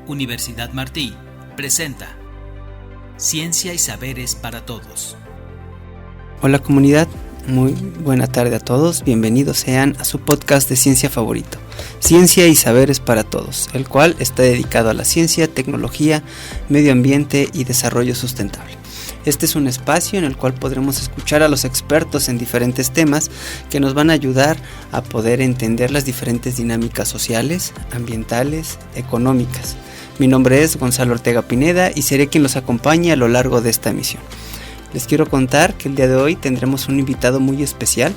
Universidad Martí presenta Ciencia y Saberes para Todos. Hola comunidad, muy buena tarde a todos, bienvenidos sean a su podcast de ciencia favorito, Ciencia y Saberes para Todos, el cual está dedicado a la ciencia, tecnología, medio ambiente y desarrollo sustentable. Este es un espacio en el cual podremos escuchar a los expertos en diferentes temas que nos van a ayudar a poder entender las diferentes dinámicas sociales, ambientales, económicas. Mi nombre es Gonzalo Ortega Pineda y seré quien los acompañe a lo largo de esta emisión. Les quiero contar que el día de hoy tendremos un invitado muy especial.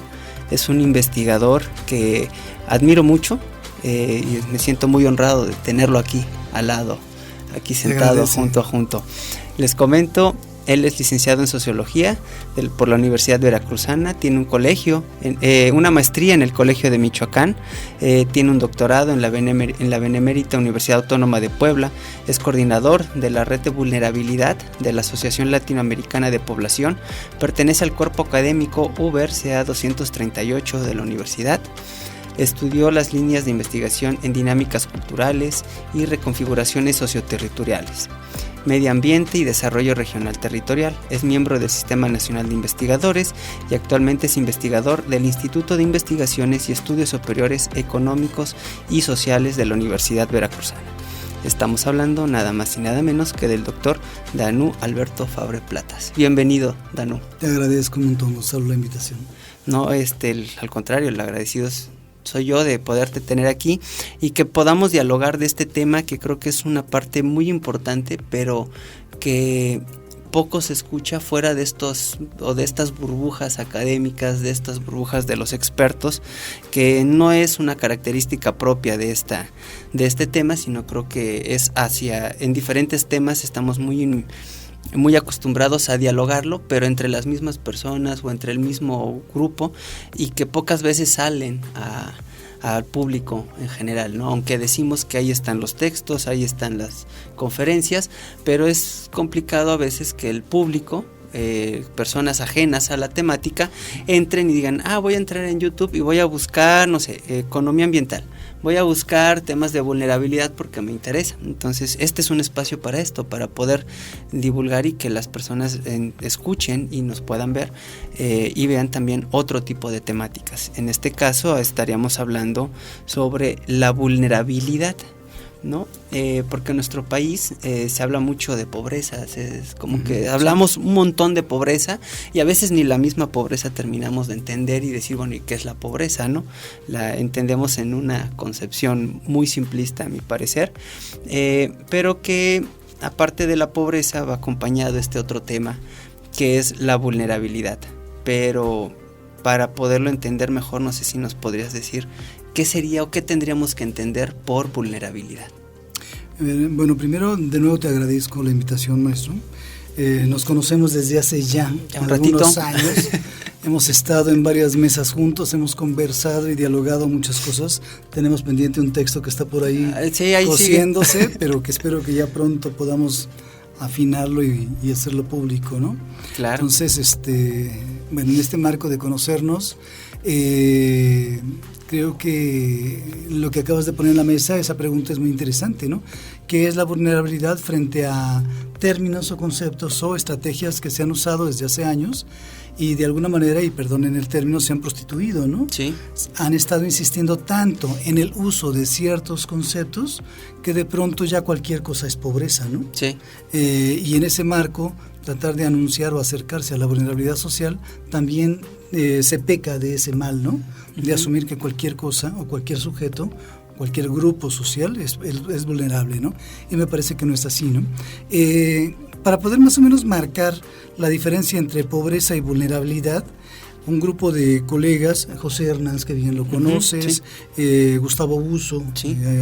Es un investigador que admiro mucho y me siento muy honrado de tenerlo aquí al lado, aquí sentado junto. Les comento. Él es licenciado en Sociología por la Universidad Veracruzana, tiene un colegio, una maestría en el Colegio de Michoacán, tiene un doctorado en la Benemérita Universidad Autónoma de Puebla, es coordinador de la Red de Vulnerabilidad de la Asociación Latinoamericana de Población, pertenece al cuerpo académico UBER-CA 238 de la universidad. Estudió las líneas de investigación en dinámicas culturales y reconfiguraciones socioterritoriales, medio ambiente y desarrollo regional territorial. Es miembro del Sistema Nacional de Investigadores y actualmente es investigador del Instituto de Investigaciones y Estudios Superiores Económicos y Sociales de la Universidad Veracruzana. Estamos hablando nada más y nada menos que del doctor Danú Alberto Fabre Platas. Bienvenido, Danú. Te agradezco un montón, Gonzalo, la invitación. No, al contrario, el agradecido soy yo de poderte tener aquí y que podamos dialogar de este tema que creo que es una parte muy importante, pero que poco se escucha fuera de estos o de estas burbujas académicas, de estas burbujas de los expertos, que no es una característica propia de este tema, sino creo que es en diferentes temas estamos muy acostumbrados a dialogarlo, pero entre las mismas personas o entre el mismo grupo, y que pocas veces salen al público en general, ¿no? Aunque decimos que ahí están los textos, ahí están las conferencias, pero es complicado a veces que el público, personas ajenas a la temática, entren y digan, voy a entrar en YouTube y voy a buscar, no sé, economía ambiental, voy a buscar temas de vulnerabilidad porque me interesa. Entonces este es un espacio para esto, para poder divulgar y que las personas escuchen y nos puedan ver y vean también otro tipo de temáticas. En este caso estaríamos hablando sobre la vulnerabilidad, ¿no? Porque en nuestro país se habla mucho de pobreza, es como que hablamos un montón de pobreza y a veces ni la misma pobreza terminamos de entender y decir, bueno, ¿y qué es la pobreza, no? La entendemos en una concepción muy simplista, a mi parecer, pero que aparte de la pobreza va acompañado este otro tema que es la vulnerabilidad. Pero para poderlo entender mejor, no sé si nos podrías decir ¿qué sería o qué tendríamos que entender por vulnerabilidad? Bueno, primero, de nuevo te agradezco la invitación, maestro. Nos conocemos desde hace ya algunos años. Hemos estado en varias mesas juntos, hemos conversado y dialogado muchas cosas. Tenemos pendiente un texto que está por ahí, cociéndose, pero que espero que ya pronto podamos afinarlo y hacerlo público, ¿no? Claro. Entonces, en este marco de conocernos, creo que lo que acabas de poner en la mesa, esa pregunta es muy interesante, ¿no? ¿Qué es la vulnerabilidad frente a términos o conceptos o estrategias que se han usado desde hace años y de alguna manera, y perdonen el término, se han prostituido, ¿no? Sí. Han estado insistiendo tanto en el uso de ciertos conceptos que de pronto ya cualquier cosa es pobreza, ¿no? Sí. Y en ese marco, tratar de anunciar o acercarse a la vulnerabilidad social también se peca de ese mal, ¿no? De asumir que cualquier cosa o cualquier sujeto, cualquier grupo social es vulnerable, ¿no? Y me parece que no es así, ¿no? Para poder más o menos marcar la diferencia entre pobreza y vulnerabilidad, un grupo de colegas, José Hernández, que bien lo conoces, Gustavo Buzo,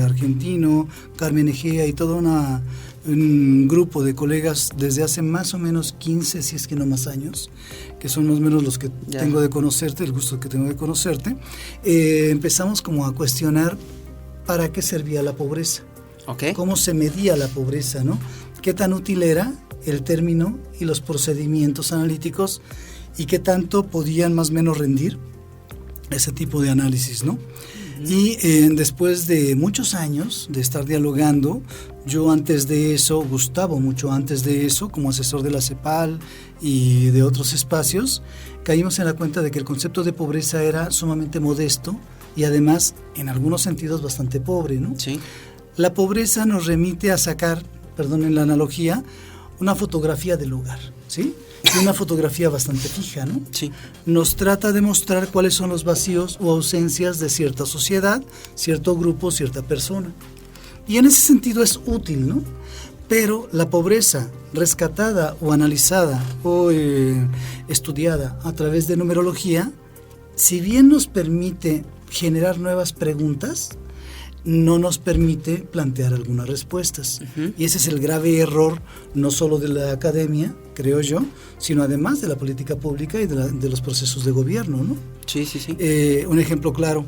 argentino, Carmen Egea y todo un grupo de colegas desde hace más o menos 15, si es que no más años, que son más o menos los que tengo de conocerte, el gusto que tengo de conocerte, empezamos como a cuestionar para qué servía la pobreza, cómo se medía la pobreza, ¿no? Qué tan útil era el término y los procedimientos analíticos y qué tanto podían más o menos rendir ese tipo de análisis, ¿no? Y después de muchos años de estar dialogando, yo antes de eso, Gustavo mucho antes de eso, como asesor de la CEPAL y de otros espacios, caímos en la cuenta de que el concepto de pobreza era sumamente modesto y además en algunos sentidos bastante pobre, ¿no? Sí. La pobreza nos remite a sacar, perdonen la analogía, una fotografía del hogar, ¿sí? Y una fotografía bastante fija, ¿no? Sí. Nos trata de mostrar cuáles son los vacíos o ausencias de cierta sociedad, cierto grupo, cierta persona. Y en ese sentido es útil, ¿no? Pero la pobreza rescatada o analizada o estudiada a través de numerología, si bien nos permite generar nuevas preguntas, no nos permite plantear algunas respuestas. Y ese es el grave error, no solo de la academia, creo yo, sino además de la política pública y de los procesos de gobierno, ¿no? Sí, sí, sí. Un ejemplo claro,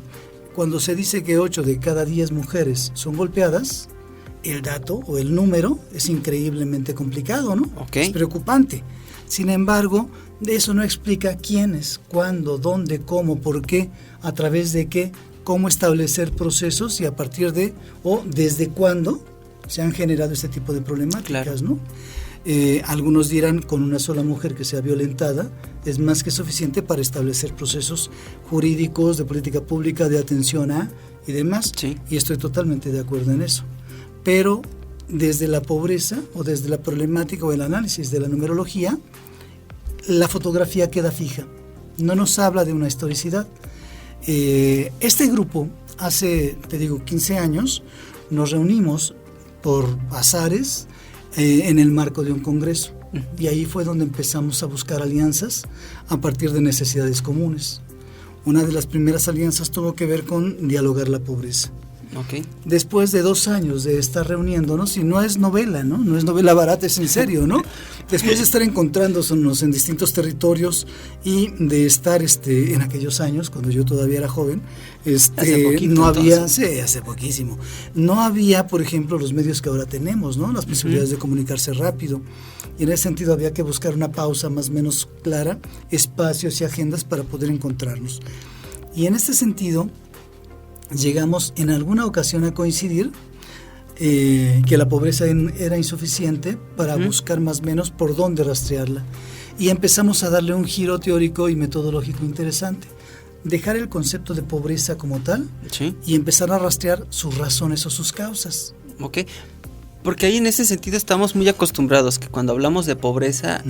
cuando se dice que 8 de cada 10 mujeres son golpeadas, el dato o el número es increíblemente complicado, ¿no? Okay. Es preocupante. Sin embargo, eso no explica quiénes, cuándo, dónde, cómo, por qué, a través de qué, cómo establecer procesos y a partir de o desde cuándo se han generado este tipo de problemáticas, claro. ¿No? Algunos dirán con una sola mujer que sea violentada es más que suficiente para establecer procesos jurídicos, de política pública, de atención a y demás, sí. Y estoy totalmente de acuerdo en eso. Pero desde la pobreza o desde la problemática o el análisis de la numerología, la fotografía queda fija, no nos habla de una historicidad. Este grupo, hace, te digo, 15 años, nos reunimos por azares en el marco de un congreso. Y ahí fue donde empezamos a buscar alianzas a partir de necesidades comunes. Una de las primeras alianzas tuvo que ver con dialogar la pobreza. Okay. Después de 2 años de estar reuniéndonos, y no es novela, ¿no? No es novela barata, es en serio, ¿no? Después de estar encontrándonos en distintos territorios y de estar en aquellos años, cuando yo todavía era joven, hace poquito, no había, entonces. sí, hace poquísimo, no había, por ejemplo, los medios que ahora tenemos, ¿no? Las posibilidades de comunicarse rápido. Y en ese sentido había que buscar una pausa más o menos clara, espacios y agendas para poder encontrarnos. Y en este sentido, llegamos en alguna ocasión a coincidir que la pobreza era insuficiente para buscar más o menos por dónde rastrearla. Y empezamos a darle un giro teórico y metodológico interesante. Dejar el concepto de pobreza como tal, sí, y empezar a rastrear sus razones o sus causas. Ok. Porque ahí en ese sentido estamos muy acostumbrados que cuando hablamos de pobreza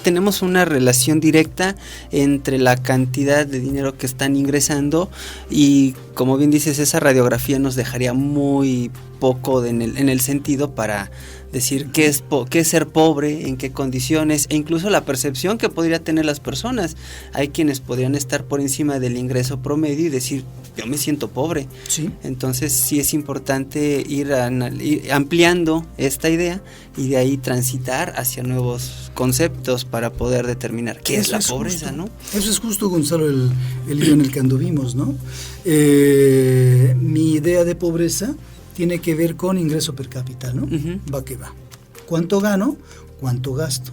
tenemos una relación directa entre la cantidad de dinero que están ingresando y, como bien dices, esa radiografía nos dejaría muy poco en el sentido para decir qué es ser pobre, en qué condiciones, e incluso la percepción que podría tener las personas. Hay quienes podrían estar por encima del ingreso promedio y decir, yo me siento pobre. Sí. Entonces sí es importante ir ampliando esta idea y de ahí transitar hacia nuevos conceptos para poder determinar qué es la pobreza, ¿no? Eso es justo, Gonzalo, el hilo en el que anduvimos, ¿no? Mi idea de pobreza tiene que ver con ingreso per cápita, ¿no? Va que va. ¿Cuánto gano? ¿Cuánto gasto?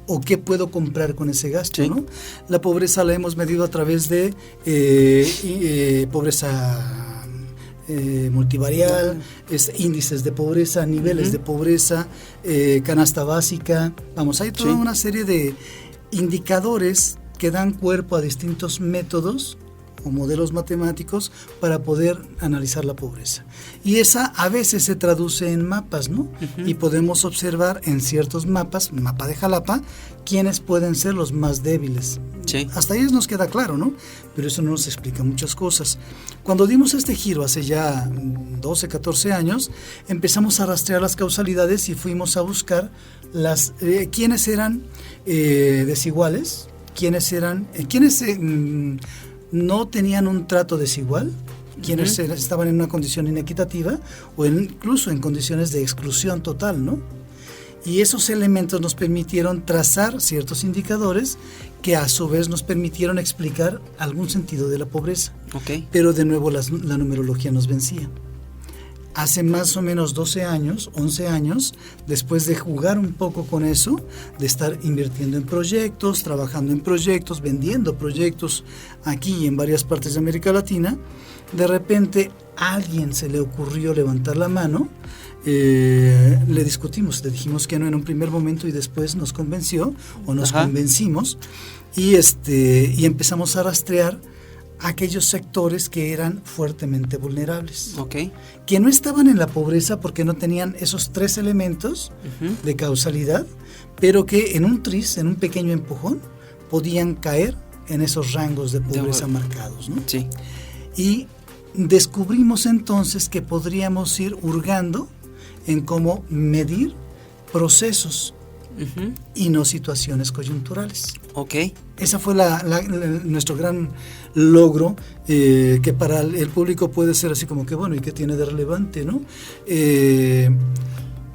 ¿O qué puedo comprar con ese gasto? Sí. ¿No? La pobreza la hemos medido a través de pobreza multivarial, índices de pobreza, niveles de pobreza, canasta básica. Vamos, hay toda una serie de indicadores que dan cuerpo a distintos métodos o modelos matemáticos para poder analizar la pobreza. Y esa a veces se traduce en mapas, ¿no? Y podemos observar en ciertos mapas, mapa de Jalapa, quiénes pueden ser los más débiles. Sí. Hasta ahí nos queda claro, ¿no? Pero eso no nos explica muchas cosas. Cuando dimos este giro hace ya 12, 14 años, empezamos a rastrear las causalidades y fuimos a buscar quiénes eran desiguales, quiénes no tenían un trato desigual, quienes estaban en una condición inequitativa o incluso en condiciones de exclusión total, ¿no? Y esos elementos nos permitieron trazar ciertos indicadores que a su vez nos permitieron explicar algún sentido de la pobreza. Okay. Pero de nuevo la numerología nos vencía. hace más o menos 12 años, 11 años, después de jugar un poco con eso, de estar invirtiendo en proyectos, trabajando en proyectos, vendiendo proyectos aquí y en varias partes de América Latina, de repente a alguien se le ocurrió levantar la mano, le discutimos, le dijimos que no en un primer momento y después nos convenció o nos convencimos y empezamos a rastrear aquellos sectores que eran fuertemente vulnerables, que no estaban en la pobreza porque no tenían esos 3 elementos de causalidad, pero que en un tris, en un pequeño empujón, podían caer en esos rangos de pobreza marcados, ¿no? Sí. Y descubrimos entonces que podríamos ir hurgando en cómo medir procesos y no situaciones coyunturales. Esa fue nuestro gran logro, que para el público puede ser así como que, bueno, ¿y qué tiene de relevante, no?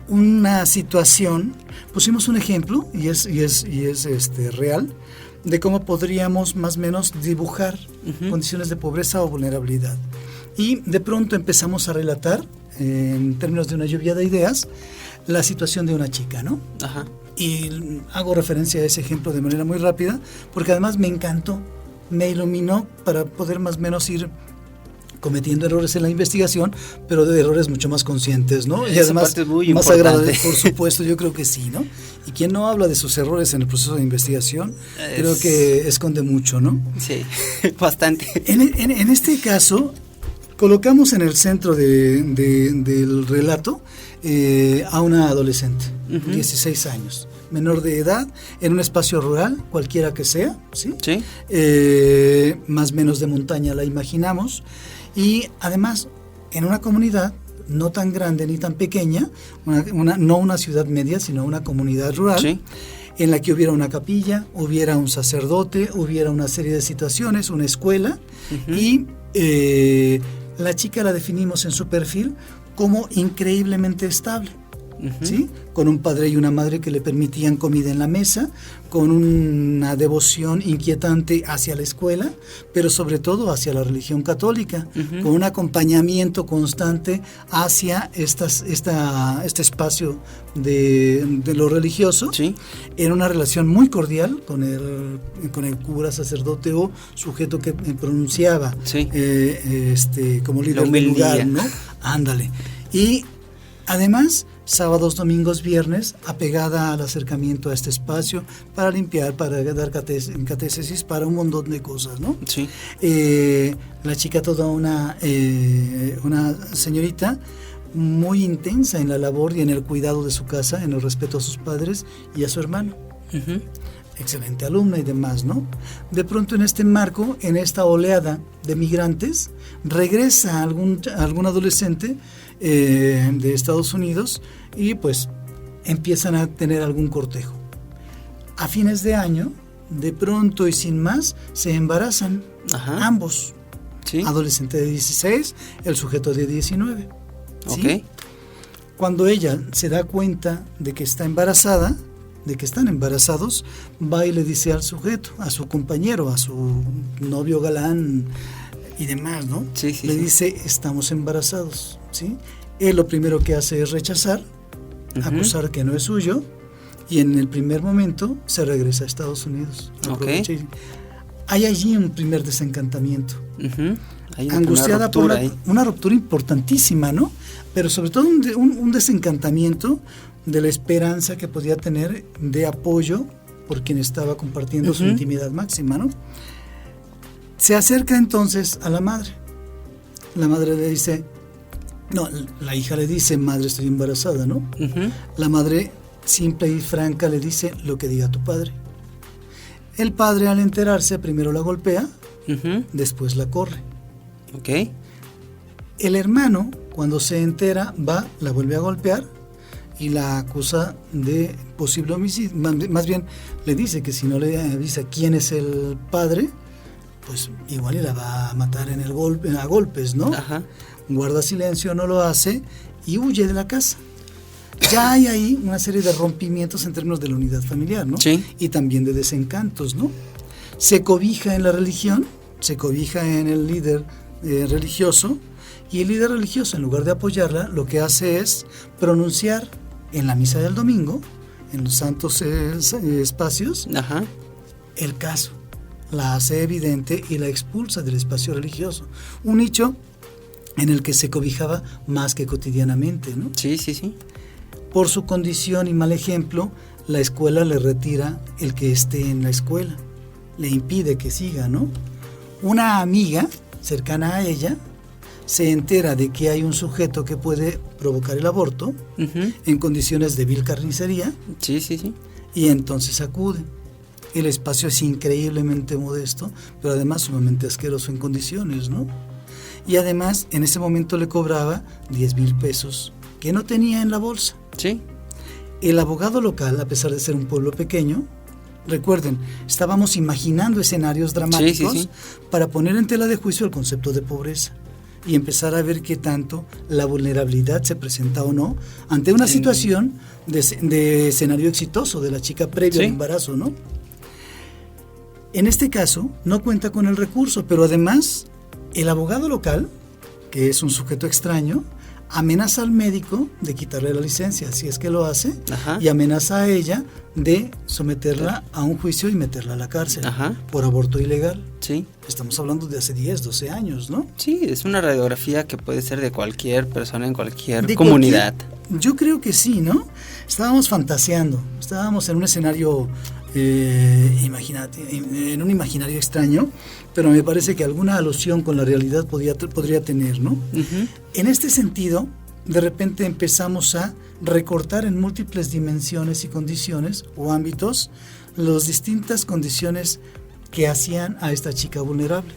Una situación, pusimos un ejemplo, y es real, de cómo podríamos más o menos dibujar condiciones de pobreza o vulnerabilidad. Y de pronto empezamos a relatar, en términos de una lluvia de ideas, la situación de una chica, ¿no? Y hago referencia a ese ejemplo de manera muy rápida, porque además me encantó, me iluminó para poder más o menos ir cometiendo errores en la investigación, pero de errores mucho más conscientes, ¿no? Y además más agradables, por supuesto, yo creo que sí, ¿no? Y quien no habla de sus errores en el proceso de investigación, creo que esconde mucho, ¿no? Sí, bastante. En este caso, colocamos en el centro del relato a una adolescente, 16 años, menor de edad, en un espacio rural, cualquiera que sea, ¿sí? Sí. Más o menos de montaña la imaginamos, y además en una comunidad no tan grande ni tan pequeña, no una ciudad media, sino una comunidad rural, sí, en la que hubiera una capilla, hubiera un sacerdote, hubiera una serie de situaciones, una escuela, y la chica la definimos en su perfil como increíblemente estable, ¿sí? Con un padre y una madre que le permitían comida en la mesa, con una devoción inquietante hacia la escuela, pero sobre todo hacia la religión católica, con un acompañamiento constante hacia este espacio de lo religioso, ¿sí? En una relación muy cordial con el cura, sacerdote o sujeto que pronunciaba, sí, como líder del lugar, ¿no? Ándale. Y además, sábados, domingos, viernes, apegada al acercamiento a este espacio para limpiar, para dar catequesis, para un montón de cosas, ¿no? Sí. La chica toda una señorita muy intensa en la labor y en el cuidado de su casa, en el respeto a sus padres y a su hermano. Excelente alumna y demás, ¿no? De pronto en este marco, en esta oleada de migrantes, regresa algún adolescente de Estados Unidos y pues empiezan a tener algún cortejo. A fines de año, de pronto y sin más, se embarazan ambos. ¿Sí? Adolescente de 16, el sujeto de 19. ¿Sí? Okay. Cuando ella se da cuenta de que está embarazada, de que están embarazados, va y le dice al sujeto, a su compañero, a su novio galán y demás, ¿no? Sí, le dice, estamos embarazados, ¿sí? Él lo primero que hace es rechazar, acusar que no es suyo, y en el primer momento se regresa a Estados Unidos. Okay. Hay allí un primer desencantamiento. Hay angustiada una ruptura importantísima, ¿no? Pero sobre todo un desencantamiento de la esperanza que podía tener de apoyo por quien estaba compartiendo su intimidad máxima, ¿no? Se acerca entonces a la madre. La madre le dice, no, la hija le dice, madre, estoy embarazada, ¿no? La madre, simple y franca, le dice, lo que diga tu padre. El padre, al enterarse, primero la golpea, después la corre. Okay. El hermano, cuando se entera, la vuelve a golpear y la acusa de posible homicidio. Más bien le dice que si no le avisa quién es el padre, pues igual la va a matar a golpes, ¿no? Guarda silencio, no lo hace y huye de la casa. Ya hay ahí una serie de rompimientos en términos de la unidad familiar, ¿no? Sí. Y también de desencantos, ¿no? Se cobija en la religión, se cobija en el líder religioso, Y el líder religioso, en lugar de apoyarla, lo que hace es pronunciar en la misa del domingo, en los santos espacios, Ajá. el caso. La hace evidente y la expulsa del espacio religioso. Un nicho en el que se cobijaba más que cotidianamente, ¿no? Sí, sí, sí. Por su condición y mal ejemplo, la escuela le retira el que esté en la escuela, le impide que siga, ¿no? Una amiga cercana a ella se entera de que hay un sujeto que puede provocar el aborto en condiciones de vil carnicería. Sí, sí, sí. Y entonces acude. El espacio es increíblemente modesto, pero además sumamente asqueroso en condiciones, ¿no? Y además en ese momento le cobraba 10,000 pesos que no tenía en la bolsa. Sí. El abogado local, a pesar de ser un pueblo pequeño, recuerden, estábamos imaginando escenarios dramáticos para poner en tela de juicio el concepto de pobreza y empezar a ver qué tanto la vulnerabilidad se presenta o no ante una situación de escenario exitoso de la chica previo al embarazo, ¿no? En este caso, no cuenta con el recurso, pero además, el abogado local, que es un sujeto extraño, amenaza al médico de quitarle la licencia, si es que lo hace, y amenaza a ella de someterla a un juicio y meterla a la cárcel por aborto ilegal. Sí. Estamos hablando de hace 10, 12 años, ¿no? Sí, es una radiografía que puede ser de cualquier persona en cualquier comunidad. Yo creo que sí, ¿no? Estábamos fantaseando, estábamos en un escenario en un imaginario extraño, pero me parece que alguna alusión con la realidad podría tener, ¿no? En este sentido, de repente empezamos a recortar en múltiples dimensiones y condiciones o ámbitos las distintas condiciones que hacían a esta chica vulnerable.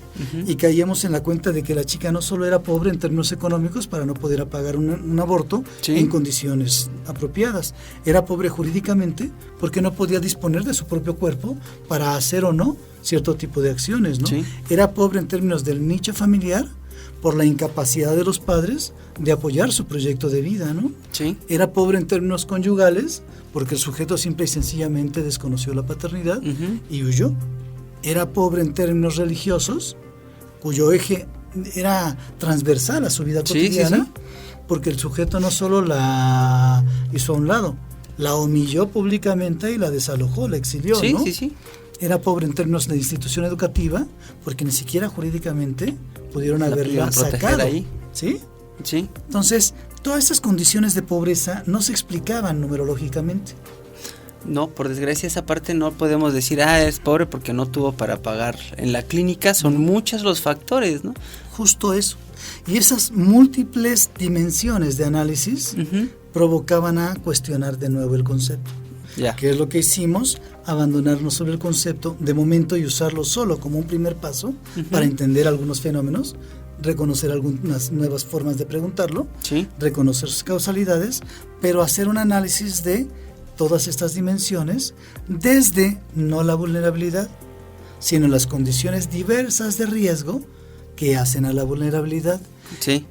Y caíamos en la cuenta de que la chica no solo era pobre en términos económicos para no poder pagar un aborto en condiciones apropiadas, era pobre jurídicamente porque no podía disponer de su propio cuerpo para hacer o no cierto tipo de acciones, ¿no? Era pobre en términos del nicho familiar por la incapacidad de los padres de apoyar su proyecto de vida, ¿no? Era pobre en términos conyugales porque el sujeto simple y sencillamente desconoció la paternidad y huyó. Era pobre en términos religiosos, cuyo eje era transversal a su vida cotidiana, porque el sujeto no solo la hizo a un lado, la humilló públicamente y la desalojó, la exilió, ¿no? Era pobre en términos de institución educativa, porque ni siquiera jurídicamente pudieron haberla sacado. Ahí. ¿Sí? Entonces, todas esas condiciones de pobreza no se explicaban numerológicamente. No, por desgracia esa parte no podemos decir, es pobre porque no tuvo para pagar. En la clínica son muchos los factores, ¿no? Justo eso. Y esas múltiples dimensiones de análisis provocaban a cuestionar de nuevo el concepto. ¿Qué es lo que hicimos? Abandonarnos sobre el concepto de momento y usarlo solo como un primer paso para entender algunos fenómenos, reconocer algunas nuevas formas de preguntarlo, reconocer sus causalidades, pero hacer un análisis de todas estas dimensiones desde no la vulnerabilidad, sino las condiciones diversas de riesgo que hacen a la vulnerabilidad.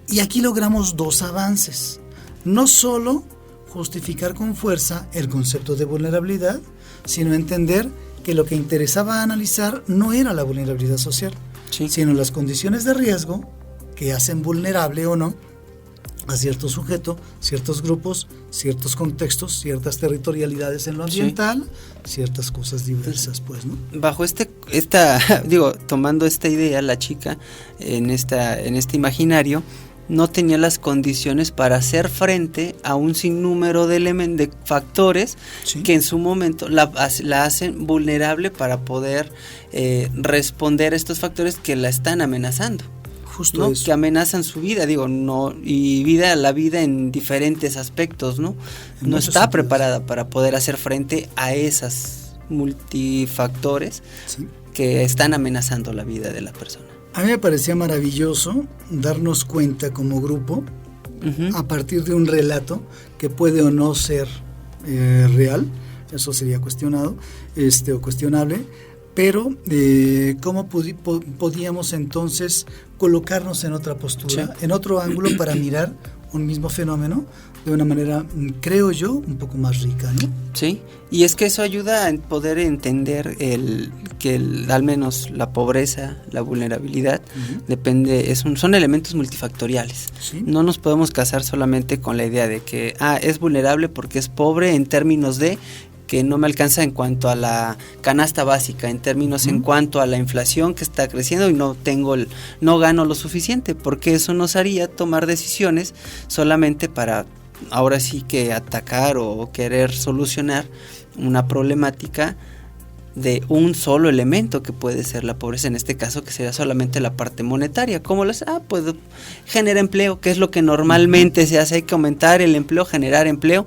Y aquí logramos dos avances. No solo justificar con fuerza el concepto de vulnerabilidad, sino entender que lo que interesaba analizar no era la vulnerabilidad social, sino las condiciones de riesgo que hacen vulnerable o no a cierto sujeto, ciertos grupos, ciertos contextos, ciertas territorialidades en lo ambiental, ciertas cosas diversas, pues, ¿no? Bajo tomando esta idea, la chica en este imaginario no tenía las condiciones para hacer frente a un sinnúmero de factores que en su momento la hacen vulnerable para poder responder a estos factores que la están amenazando. Justo eso. Que amenazan su vida, la vida en diferentes aspectos, ¿no? No está preparada para poder hacer frente a esas multifactores que están amenazando la vida de la persona. A mí me parecía maravilloso darnos cuenta como grupo, a partir de un relato que puede o no ser real, eso sería cuestionado, o cuestionable, pero ¿cómo podíamos entonces colocarnos en otra postura, en otro ángulo para mirar un mismo fenómeno de una manera, creo yo, un poco más rica, ¿no? Sí, y es que eso ayuda a poder entender al menos la pobreza, la vulnerabilidad, son elementos multifactoriales. ¿Sí? No nos podemos casar solamente con la idea de que es vulnerable porque es pobre en términos de que no me alcanza en cuanto a la canasta básica, en términos en cuanto a la inflación que está creciendo y no gano lo suficiente, porque eso nos haría tomar decisiones solamente para ahora sí que atacar o querer solucionar una problemática de un solo elemento que puede ser la pobreza, en este caso que sería solamente la parte monetaria, como pues genera empleo, que es lo que normalmente se hace, hay que aumentar el empleo, generar empleo,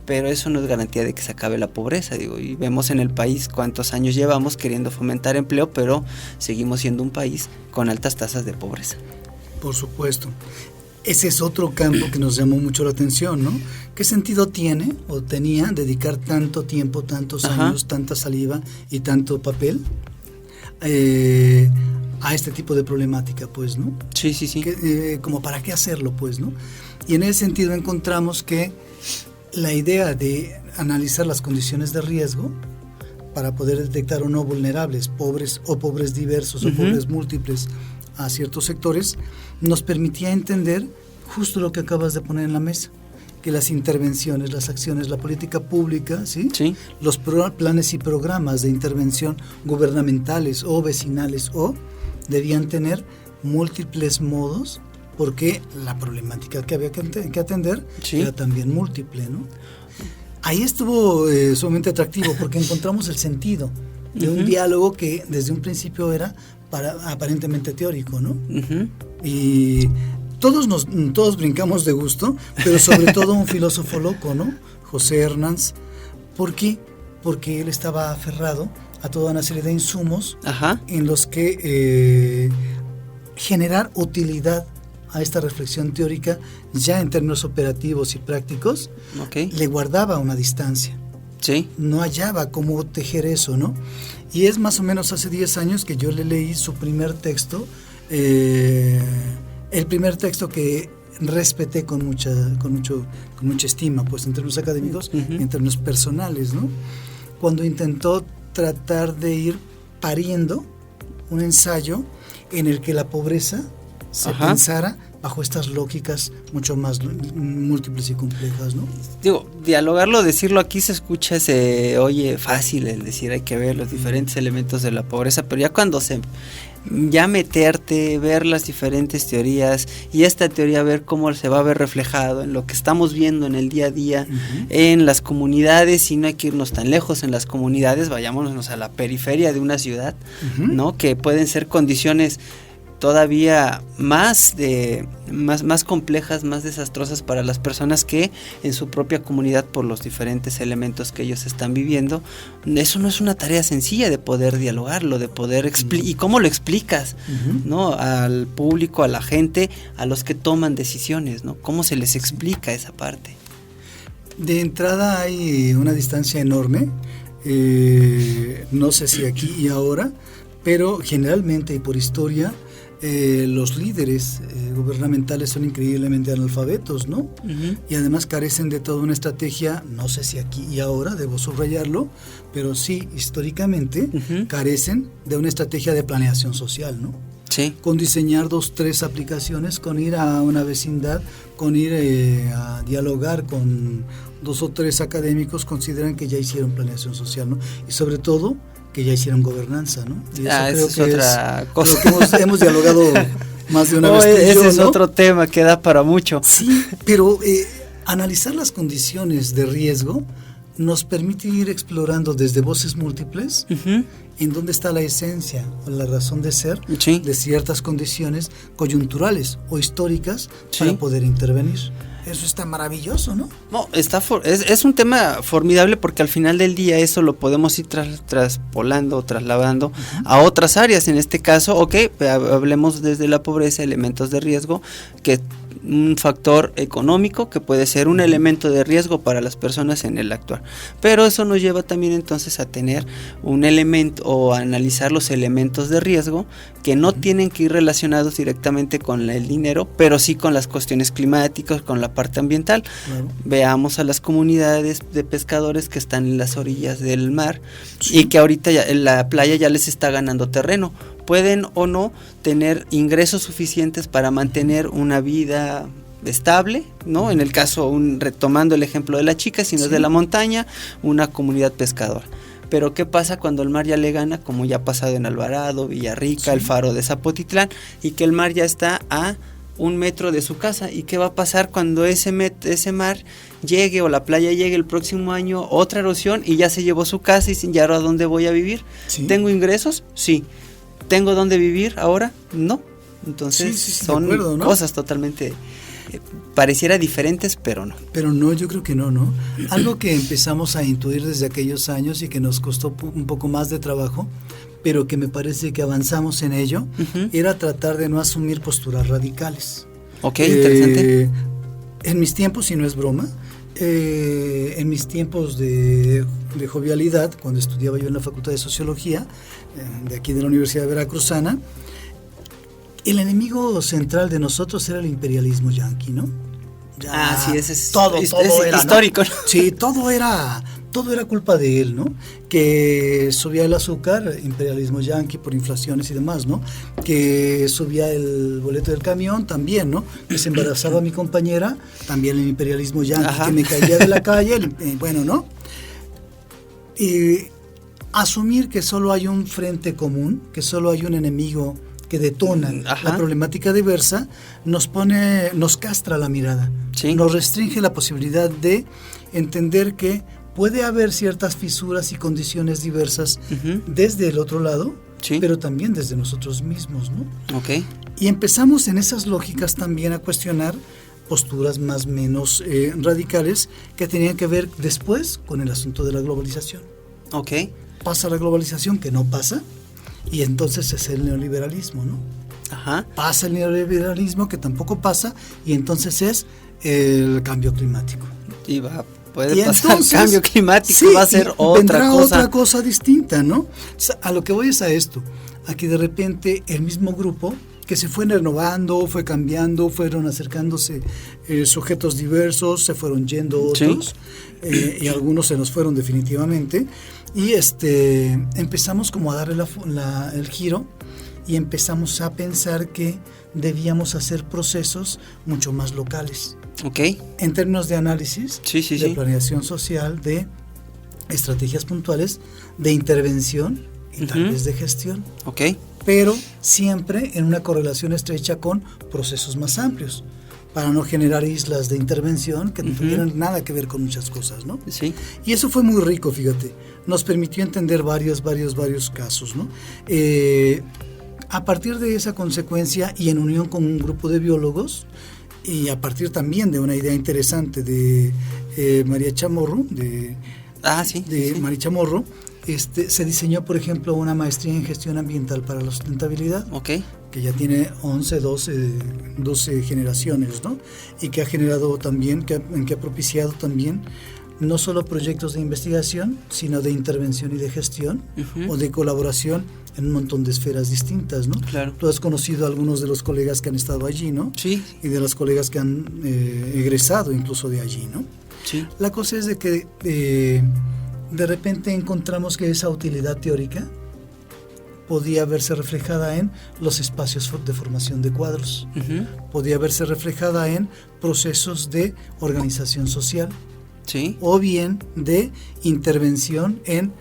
pero eso no es garantía de que se acabe la pobreza, y vemos en el país cuántos años llevamos queriendo fomentar empleo, pero seguimos siendo un país con altas tasas de pobreza. Por supuesto. Ese es otro campo que nos llamó mucho la atención, ¿no? ¿Qué sentido tiene o tenía dedicar tanto tiempo, tantos años, tanta saliva y tanto papel a este tipo de problemática, pues, ¿no? Sí. Como para qué hacerlo, pues, ¿no? Y en ese sentido encontramos que la idea de analizar las condiciones de riesgo para poder detectar o no vulnerables, pobres o pobres diversos o pobres múltiples a ciertos sectores, nos permitía entender justo lo que acabas de poner en la mesa, que las intervenciones, las acciones, la política pública, ¿sí? Los planes y programas de intervención gubernamentales o vecinales debían tener múltiples modos, porque la problemática que había que atender era también múltiple, ¿no? Ahí estuvo sumamente atractivo porque encontramos el sentido de un diálogo que desde un principio era aparentemente teórico, ¿no? Y todos brincamos de gusto, pero sobre todo un filósofo loco, ¿no? José Hernández. ¿Por qué? Porque él estaba aferrado a toda una serie de insumos en los que generar utilidad a esta reflexión teórica ya en términos operativos y prácticos, le guardaba una distancia. No hallaba cómo tejer eso, ¿no? Y es más o menos hace 10 años que yo le leí su primer texto, el primer texto que respeté con mucha estima, pues en términos académicos y en términos personales, ¿no? Cuando intentó tratar de ir pariendo un ensayo en el que la pobreza se pensara bajo estas lógicas mucho más múltiples y complejas, ¿no? Dialogarlo, decirlo aquí se oye fácil el decir, hay que ver los diferentes elementos de la pobreza, pero ya cuando meterte, ver las diferentes teorías y esta teoría ver cómo se va a ver reflejado en lo que estamos viendo en el día a día, en las comunidades, y no hay que irnos tan lejos en las comunidades, vayámonos a la periferia de una ciudad, ¿no? Que pueden ser condiciones todavía más complejas, más desastrosas para las personas que en su propia comunidad, por los diferentes elementos que ellos están viviendo. Eso no es una tarea sencilla de poder dialogarlo, de poder y cómo lo explicas, ¿no? Al público, a la gente, a los que toman decisiones, ¿no? ¿Cómo se les explica esa parte? De entrada hay una distancia enorme, no sé si aquí y ahora, pero generalmente y por historia, los líderes gubernamentales son increíblemente analfabetos, ¿no? Y además carecen de toda una estrategia, no sé si aquí y ahora, debo subrayarlo, pero sí, históricamente, carecen de una estrategia de planeación social, ¿no? Con diseñar 2, 3 aplicaciones, con ir a una vecindad, con ir a dialogar con 2 o 3 académicos, consideran que ya hicieron planeación social, ¿no? Y sobre todo, que ya hicieron gobernanza, ¿no? Y eso creo que es otra cosa. Lo que hemos dialogado más de una vez. Ese es otro tema que da para mucho. Sí, pero analizar las condiciones de riesgo nos permite ir explorando desde voces múltiples en dónde está la esencia o la razón de ser de ciertas condiciones coyunturales o históricas para poder intervenir. Eso está maravilloso, ¿no? No, es un tema formidable porque al final del día eso lo podemos ir traspolando, trasladando a otras áreas. En este caso, hablemos desde la pobreza, elementos de riesgo que un factor económico que puede ser un elemento de riesgo para las personas en el actuar. Pero eso nos lleva también entonces a tener un elemento o a analizar los elementos de riesgo que no tienen que ir relacionados directamente con el dinero, pero sí con las cuestiones climáticas, con la parte ambiental. Claro. Veamos a las comunidades de pescadores que están en las orillas del mar, sí, y que ahorita la playa ya les está ganando terreno. Pueden o no tener ingresos suficientes para mantener una vida estable, ¿no? En el caso, retomando el ejemplo de la chica, si no es de la montaña, una comunidad pescadora. Pero ¿qué pasa cuando el mar ya le gana? Como ya ha pasado en Alvarado, Villarrica, sí, el Faro de Zapotitlán, y que el mar ya está a 1 metro de su casa. ¿Y qué va a pasar cuando ese mar llegue o la playa llegue el próximo año? Otra erosión y ya se llevó su casa y sin ya a dónde voy a vivir. ¿Sí? ¿Tengo ingresos? Sí. ¿Tengo dónde vivir ahora? No. Entonces son acuerdo, ¿no? Cosas totalmente pareciera diferentes, pero no. Pero no, yo creo que no. Algo que empezamos a intuir desde aquellos años y que nos costó un poco más de trabajo, pero que me parece que avanzamos en ello, era tratar de no asumir posturas radicales. Ok, interesante. En mis tiempos, y no es broma, en mis tiempos de jovialidad, cuando estudiaba yo en la Facultad de Sociología, de aquí de la Universidad Veracruzana, el enemigo central de nosotros era el imperialismo yanqui, ¿no? Sí, ese es todo era histórico, ¿no? Sí, todo era culpa de él, ¿no? Que subía el azúcar, imperialismo yanqui por inflaciones y demás, ¿no? Que subía el boleto del camión, también, ¿no? Que se embarazaba mi compañera, también el imperialismo yanqui. Ajá. Que me caía de la calle, bueno, ¿no? Y asumir que solo hay un frente común, que solo hay un enemigo que detona la problemática diversa, nos castra la mirada, sí, nos restringe la posibilidad de entender que puede haber ciertas fisuras y condiciones diversas desde el otro lado, sí, pero también desde nosotros mismos, ¿no? Okay. Y empezamos en esas lógicas también a cuestionar posturas más o menos radicales que tenían que ver después con el asunto de la globalización. Okay. Pasa la globalización, que no pasa, y entonces es el neoliberalismo, ¿no? Ajá. Pasa el neoliberalismo, que tampoco pasa, y entonces es el cambio climático. Puede pasar el cambio climático, sí, va a ser otra cosa distinta, ¿no? A lo que voy es a esto, a que de repente el mismo grupo que se fue renovando, fue cambiando, fueron acercándose sujetos diversos, se fueron yendo otros, sí, y algunos se nos fueron definitivamente, y empezamos como a darle el giro y empezamos a pensar que debíamos hacer procesos mucho más locales. Okay. En términos de análisis, de planeación social, de estrategias puntuales, de intervención y tal vez de gestión. Okay. Pero siempre en una correlación estrecha con procesos más amplios, para no generar islas de intervención que no tuvieran nada que ver con muchas cosas, ¿no? Sí. Y eso fue muy rico, fíjate, nos permitió entender varios casos, ¿no? A partir de esa consecuencia y en unión con un grupo de biólogos, y a partir también de una idea interesante de María Chamorro, María Chamorro, se diseñó, por ejemplo, una maestría en gestión ambiental para la sustentabilidad, que ya tiene 11, 12 generaciones, ¿no? Y que ha generado también, que ha propiciado también no solo proyectos de investigación, sino de intervención y de gestión, o de colaboración en un montón de esferas distintas, ¿no? Claro. Tú has conocido a algunos de los colegas que han estado allí, ¿no? Sí. Y de los colegas que han egresado incluso de allí, ¿no? Sí. La cosa es de que de repente encontramos que esa utilidad teórica podía verse reflejada en los espacios de formación de cuadros, podía verse reflejada en procesos de organización social, sí, o bien de intervención en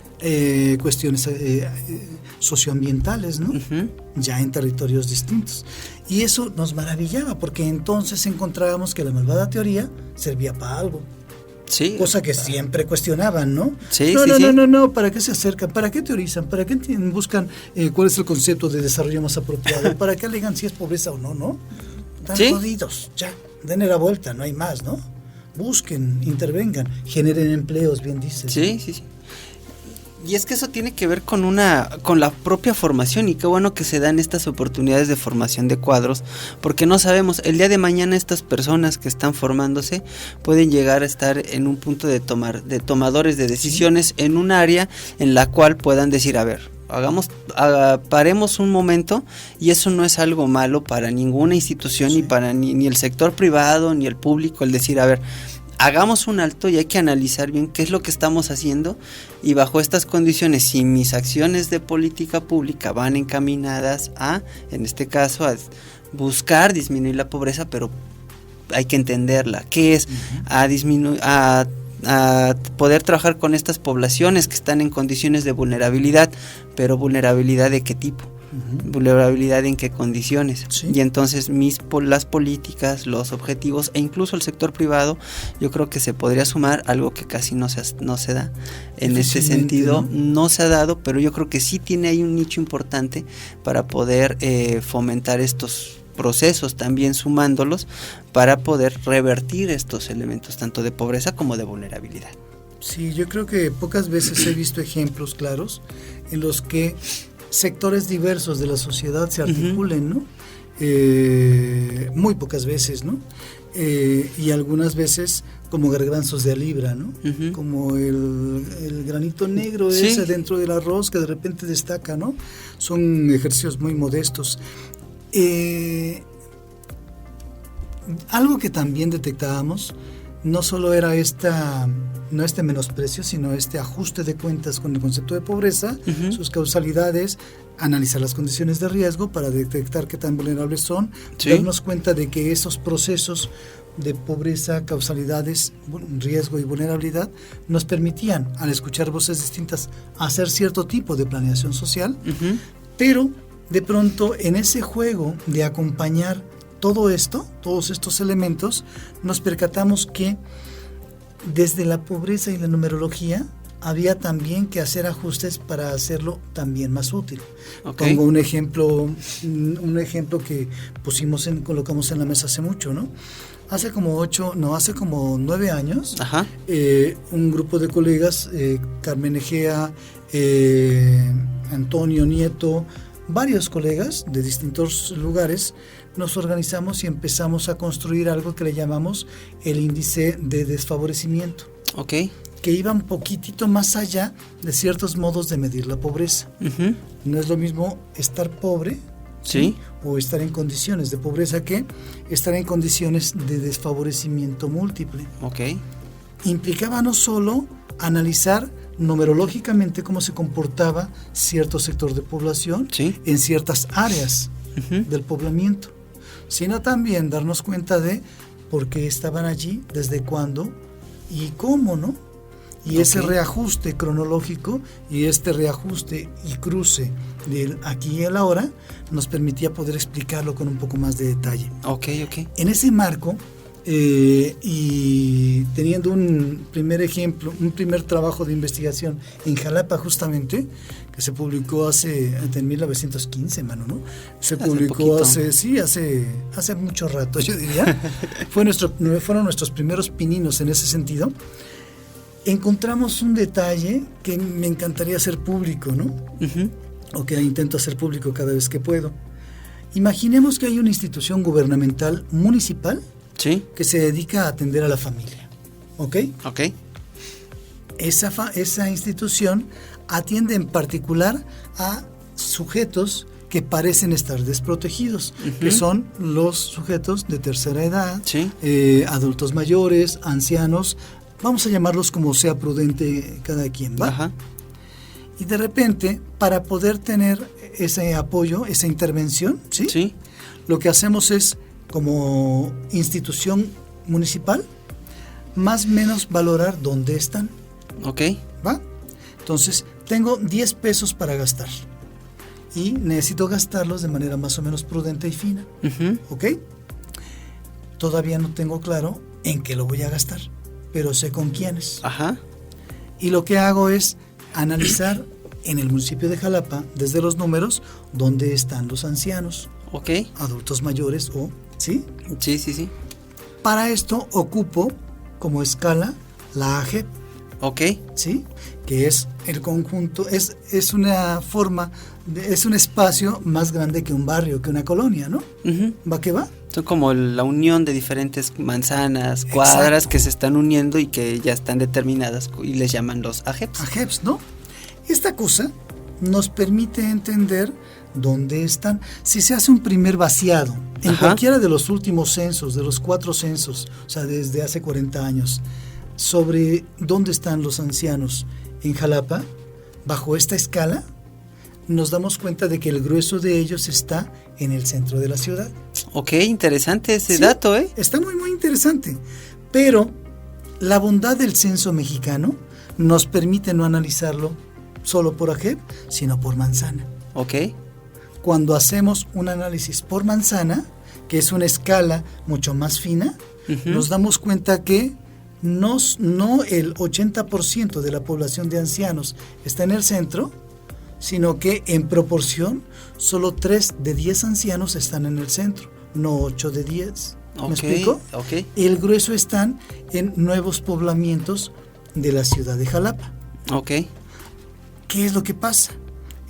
cuestiones socioambientales, ¿no? Ya en territorios distintos. Y eso nos maravillaba, porque entonces encontrábamos que la malvada teoría servía para algo. Sí. Cosa que siempre cuestionaban, ¿no? Sí, no, ¿para qué se acercan? ¿Para qué teorizan? ¿Para qué buscan cuál es el concepto de desarrollo más apropiado? ¿Para qué alegan si es pobreza o no, no? Están jodidos, ya, denle la vuelta, no hay más, ¿no? Busquen, intervengan, generen empleos, bien dices. Sí. Y es que eso tiene que ver con la propia formación, y qué bueno que se dan estas oportunidades de formación de cuadros, porque no sabemos, el día de mañana estas personas que están formándose pueden llegar a estar en un punto de tomadores de decisiones en un área en la cual puedan decir, a ver, paremos un momento, y eso no es algo malo para ninguna institución, ni para ni el sector privado ni el público, el decir, a ver, hagamos un alto y hay que analizar bien qué es lo que estamos haciendo, y bajo estas condiciones, si mis acciones de política pública van encaminadas en este caso, a buscar disminuir la pobreza, pero hay que entenderla, ¿qué es? A poder trabajar con estas poblaciones que están en condiciones de vulnerabilidad, pero vulnerabilidad ¿de qué tipo? Vulnerabilidad en qué condiciones. Y entonces las políticas, los objetivos e incluso el sector privado, yo creo que se podría sumar algo que casi no se da en este sentido, no se ha dado, pero yo creo que sí tiene ahí un nicho importante para poder fomentar estos procesos, también sumándolos para poder revertir estos elementos tanto de pobreza como de vulnerabilidad. Sí, yo creo que pocas veces he visto ejemplos claros en los que sectores diversos de la sociedad se articulen, ¿no? Muy pocas veces, ¿no? Y algunas veces como garbanzos de a libra, ¿no? Como el granito negro ese dentro del arroz que de repente destaca, ¿no? Son ejercicios muy modestos. Algo que también detectábamos no solo era no este menosprecio, sino este ajuste de cuentas con el concepto de pobreza, sus causalidades, analizar las condiciones de riesgo para detectar qué tan vulnerables son, darnos cuenta de que esos procesos de pobreza, causalidades, riesgo y vulnerabilidad nos permitían, al escuchar voces distintas, hacer cierto tipo de planeación social, pero de pronto en ese juego de acompañar todo esto, todos estos elementos, nos percatamos que desde la pobreza y la numerología había también que hacer ajustes para hacerlo también más útil. Pongo un ejemplo que colocamos en la mesa hace mucho, ¿no? Hace como 9 años, un grupo de colegas, Carmen Egea, Antonio Nieto, varios colegas de distintos lugares, nos organizamos y empezamos a construir algo que le llamamos el índice de desfavorecimiento, que iba un poquitito más allá de ciertos modos de medir la pobreza. No es lo mismo estar pobre o estar en condiciones de pobreza que estar en condiciones de desfavorecimiento múltiple. Implicaba no solo analizar numerológicamente cómo se comportaba cierto sector de población en ciertas áreas del poblamiento, sino también darnos cuenta de por qué estaban allí, desde cuándo y cómo, ¿no? Y ese reajuste cronológico y este reajuste y cruce del aquí y el ahora nos permitía poder explicarlo con un poco más de detalle. En ese marco, y teniendo un primer ejemplo, un primer trabajo de investigación en Jalapa justamente, que se publicó en 1915, mano, ¿no? Se publicó hace mucho rato, yo diría. Fueron nuestros primeros pininos en ese sentido. Encontramos un detalle que me encantaría hacer público, ¿no? O que intento hacer público cada vez que puedo. Imaginemos que hay una institución gubernamental municipal que se dedica a atender a la familia, Esa institución atiende en particular a sujetos que parecen estar desprotegidos, que son los sujetos de tercera edad, adultos mayores, ancianos, vamos a llamarlos como sea prudente cada quien, ¿va? Y de repente, para poder tener ese apoyo, esa intervención, lo que hacemos es, como institución municipal, más o menos valorar dónde están. ¿Va? Entonces, tengo 10 pesos para gastar y necesito gastarlos de manera más o menos prudente y fina. Todavía no tengo claro en qué lo voy a gastar, pero sé con quiénes. Y lo que hago es analizar en el municipio de Jalapa, desde los números, dónde están los ancianos, adultos mayores ¿sí? Sí. Para esto ocupo como escala la AGEP, Ok. ¿Sí? Que es el conjunto, es una forma, es un espacio más grande que un barrio, que una colonia, ¿no? Uh-huh. ¿Va que va? Son como la unión de diferentes manzanas, cuadras. Exacto. Que se están uniendo y que ya están determinadas y les llaman los AGEPs. AGEPs, ¿no? Esta cosa nos permite entender dónde están. Si se hace un primer vaciado en cualquiera de los últimos censos, de los 4 censos, o sea, desde hace 40 años, sobre dónde están los ancianos en Jalapa, bajo esta escala, nos damos cuenta de que el grueso de ellos está en el centro de la ciudad. Ok, interesante ese dato, ¿eh? Está muy, muy interesante. Pero la bondad del censo mexicano nos permite no analizarlo solo por AGEP, sino por manzana. Ok. Cuando hacemos un análisis por manzana, que es una escala mucho más fina, nos damos cuenta que no el 80% de la población de ancianos está en el centro, sino que en proporción solo 3 de 10 ancianos están en el centro, no 8 de 10. ¿Me explico? Okay. El grueso están en nuevos poblamientos de la ciudad de Jalapa. Ok. ¿Qué es lo que pasa?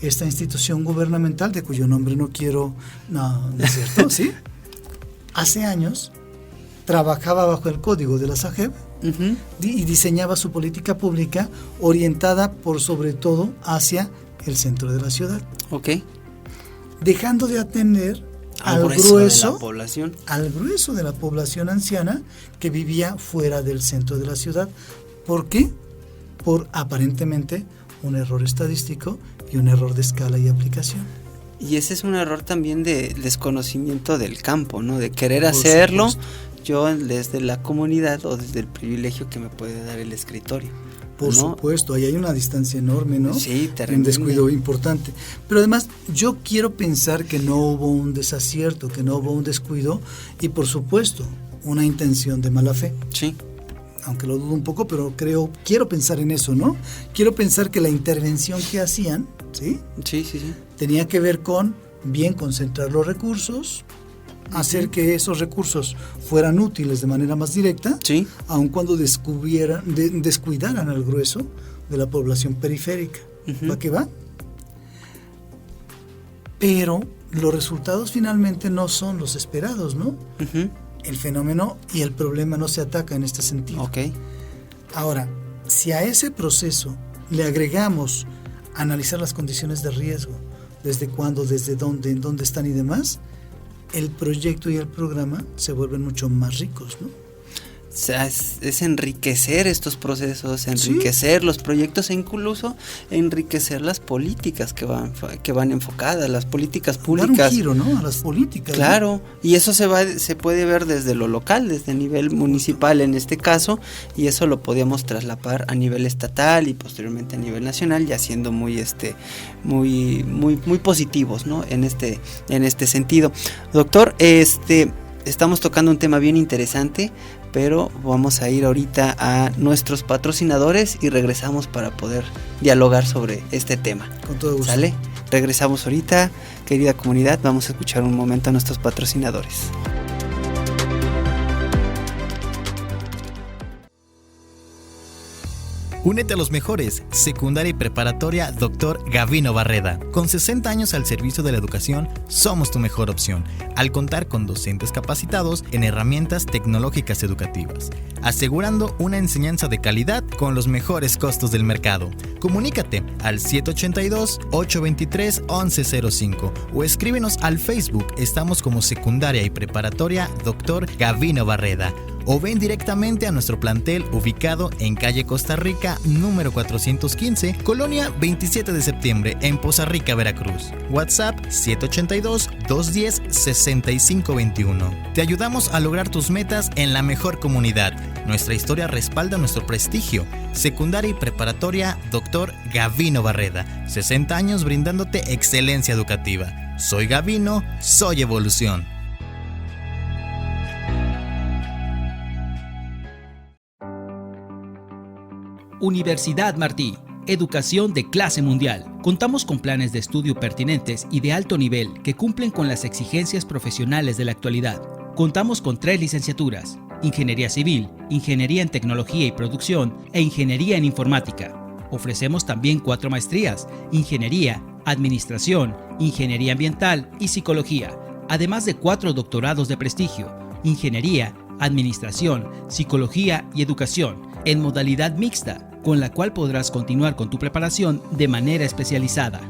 Esta institución gubernamental, de cuyo nombre no quiero... No es cierto, ¿sí? Hace años trabajaba bajo el código de las AGEP y diseñaba su política pública orientada por sobre todo hacia el centro de la ciudad. Ok. Dejando de atender al grueso de la población anciana que vivía fuera del centro de la ciudad. ¿Por qué? Por aparentemente un error estadístico y un error de escala y aplicación. Y ese es un error también de desconocimiento del campo, ¿no? De querer hacerlo yo desde la comunidad o desde el privilegio que me puede dar el escritorio. Por supuesto, ahí hay una distancia enorme, ¿no? Sí, terrible. Un descuido importante. Pero además, yo quiero pensar que no hubo un desacierto, que no hubo un descuido y, por supuesto, una intención de mala fe. Sí. Aunque lo dudo un poco, pero quiero pensar en eso, ¿no? Quiero pensar que la intervención que hacían, ¿sí? Sí. Tenía que ver con bien concentrar los recursos, hacer que esos recursos fueran útiles de manera más directa, sí, aun cuando descuidaran al grueso de la población periférica. ¿Va que va? Pero los resultados finalmente no son los esperados, ¿no? El fenómeno y el problema no se ataca en este sentido. Okay. Ahora, si a ese proceso le agregamos analizar las condiciones de riesgo, desde cuándo, desde dónde, en dónde están y demás, el proyecto y el programa se vuelven mucho más ricos, ¿no? O sea, es enriquecer estos procesos, enriquecer los proyectos e incluso enriquecer las políticas que van enfocadas, las políticas públicas. Dar un giro, ¿no? A las políticas. Claro, ¿no? Y eso se puede ver desde lo local, desde el nivel municipal en este caso, y eso lo podíamos trasladar a nivel estatal y posteriormente a nivel nacional, ya siendo muy positivos, ¿no? En este sentido. Doctor, estamos tocando un tema bien interesante, pero vamos a ir ahorita a nuestros patrocinadores y regresamos para poder dialogar sobre este tema. Con todo gusto. ¿Sale? Regresamos ahorita, querida comunidad, vamos a escuchar un momento a nuestros patrocinadores. Únete a los mejores, secundaria y preparatoria Dr. Gavino Barreda. Con 60 años al servicio de la educación, somos tu mejor opción, al contar con docentes capacitados en herramientas tecnológicas educativas, asegurando una enseñanza de calidad con los mejores costos del mercado. Comunícate al 782-823-1105 o escríbenos al Facebook, estamos como secundaria y preparatoria Dr. Gavino Barreda. O ven directamente a nuestro plantel ubicado en calle Costa Rica, número 415, Colonia 27 de septiembre, en Poza Rica, Veracruz. WhatsApp 782-210-6521. Te ayudamos a lograr tus metas en la mejor comunidad. Nuestra historia respalda nuestro prestigio. Secundaria y preparatoria Dr. Gavino Barreda. 60 años brindándote excelencia educativa. Soy Gavino, soy evolución. Universidad Martí, educación de clase mundial. Contamos con planes de estudio pertinentes y de alto nivel que cumplen con las exigencias profesionales de la actualidad. Contamos con 3 licenciaturas, ingeniería civil, ingeniería en tecnología y producción e ingeniería en informática. Ofrecemos también 4 maestrías: ingeniería, administración, ingeniería ambiental y psicología, además de 4 doctorados de prestigio: ingeniería, administración, psicología y educación, en modalidad mixta, con la cual podrás continuar con tu preparación de manera especializada.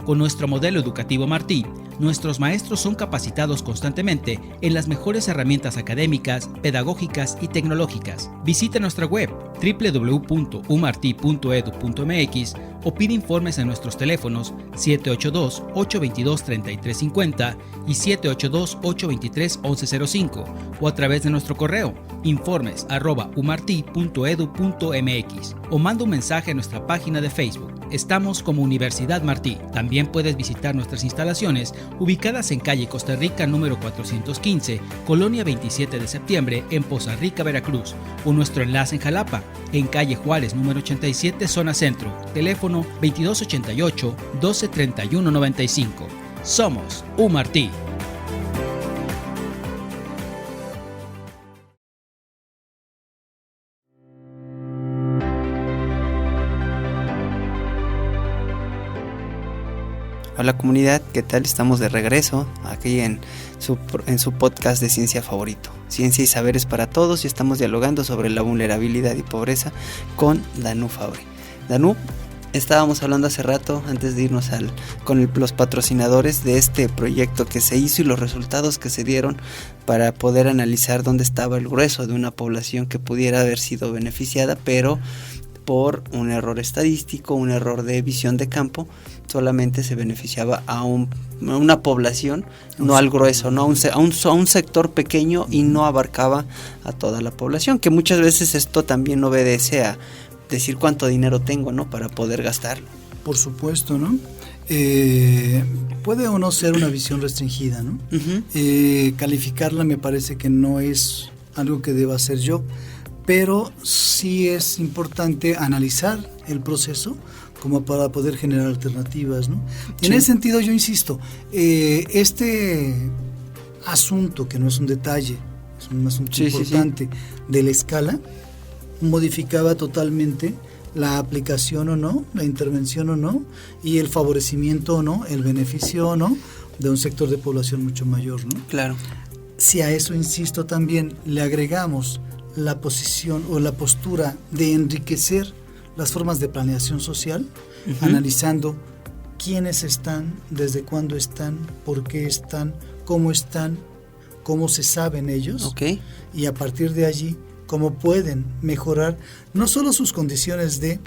Con nuestro modelo educativo Martí, nuestros maestros son capacitados constantemente en las mejores herramientas académicas, pedagógicas y tecnológicas. Visita nuestra web www.umarti.edu.mx o pide informes en nuestros teléfonos 782-822-3350 y 782-823-1105 o a través de nuestro correo informes@umarti.edu.mx o manda un mensaje a nuestra página de Facebook. Estamos como Universidad Martí. También puedes visitar nuestras instalaciones ubicadas en calle Costa Rica número 415, Colonia 27 de septiembre, en Poza Rica, Veracruz, o nuestro enlace en Jalapa, en calle Juárez número 87, zona centro, teléfono 2288-123195. Somos UMartí. Hola comunidad, ¿qué tal? Estamos de regreso aquí en su podcast de ciencia favorito, Ciencia y Saberes para Todos, y estamos dialogando sobre la vulnerabilidad y pobreza con Danú Fabre. Danú, estábamos hablando hace rato, antes de irnos con los patrocinadores de este proyecto que se hizo y los resultados que se dieron para poder analizar dónde estaba el grueso de una población que pudiera haber sido beneficiada, pero por un error estadístico, un error de visión de campo, solamente se beneficiaba a una población, no al grueso, no a un sector pequeño, y no abarcaba a toda la población, que muchas veces esto también obedece a decir cuánto dinero tengo, ¿no?, para poder gastarlo. Por supuesto, ¿no? Puede o no ser una visión restringida, ¿no? Uh-huh. Calificarla me parece que no es algo que deba hacer yo, pero sí es importante analizar el proceso como para poder generar alternativas, ¿no? Sí. En ese sentido yo insisto, este asunto, que no es un detalle, es un asunto importante de la escala, modificaba totalmente la aplicación o no, la intervención o no, y el favorecimiento o no, el beneficio o no, de un sector de población mucho mayor, ¿no? Claro. Si a eso, insisto, también le agregamos la posición o la postura de enriquecer las formas de planeación social, uh-huh, analizando quiénes están, desde cuándo están, por qué están, cómo se saben ellos, okay, y a partir de allí cómo pueden mejorar no solo sus condiciones de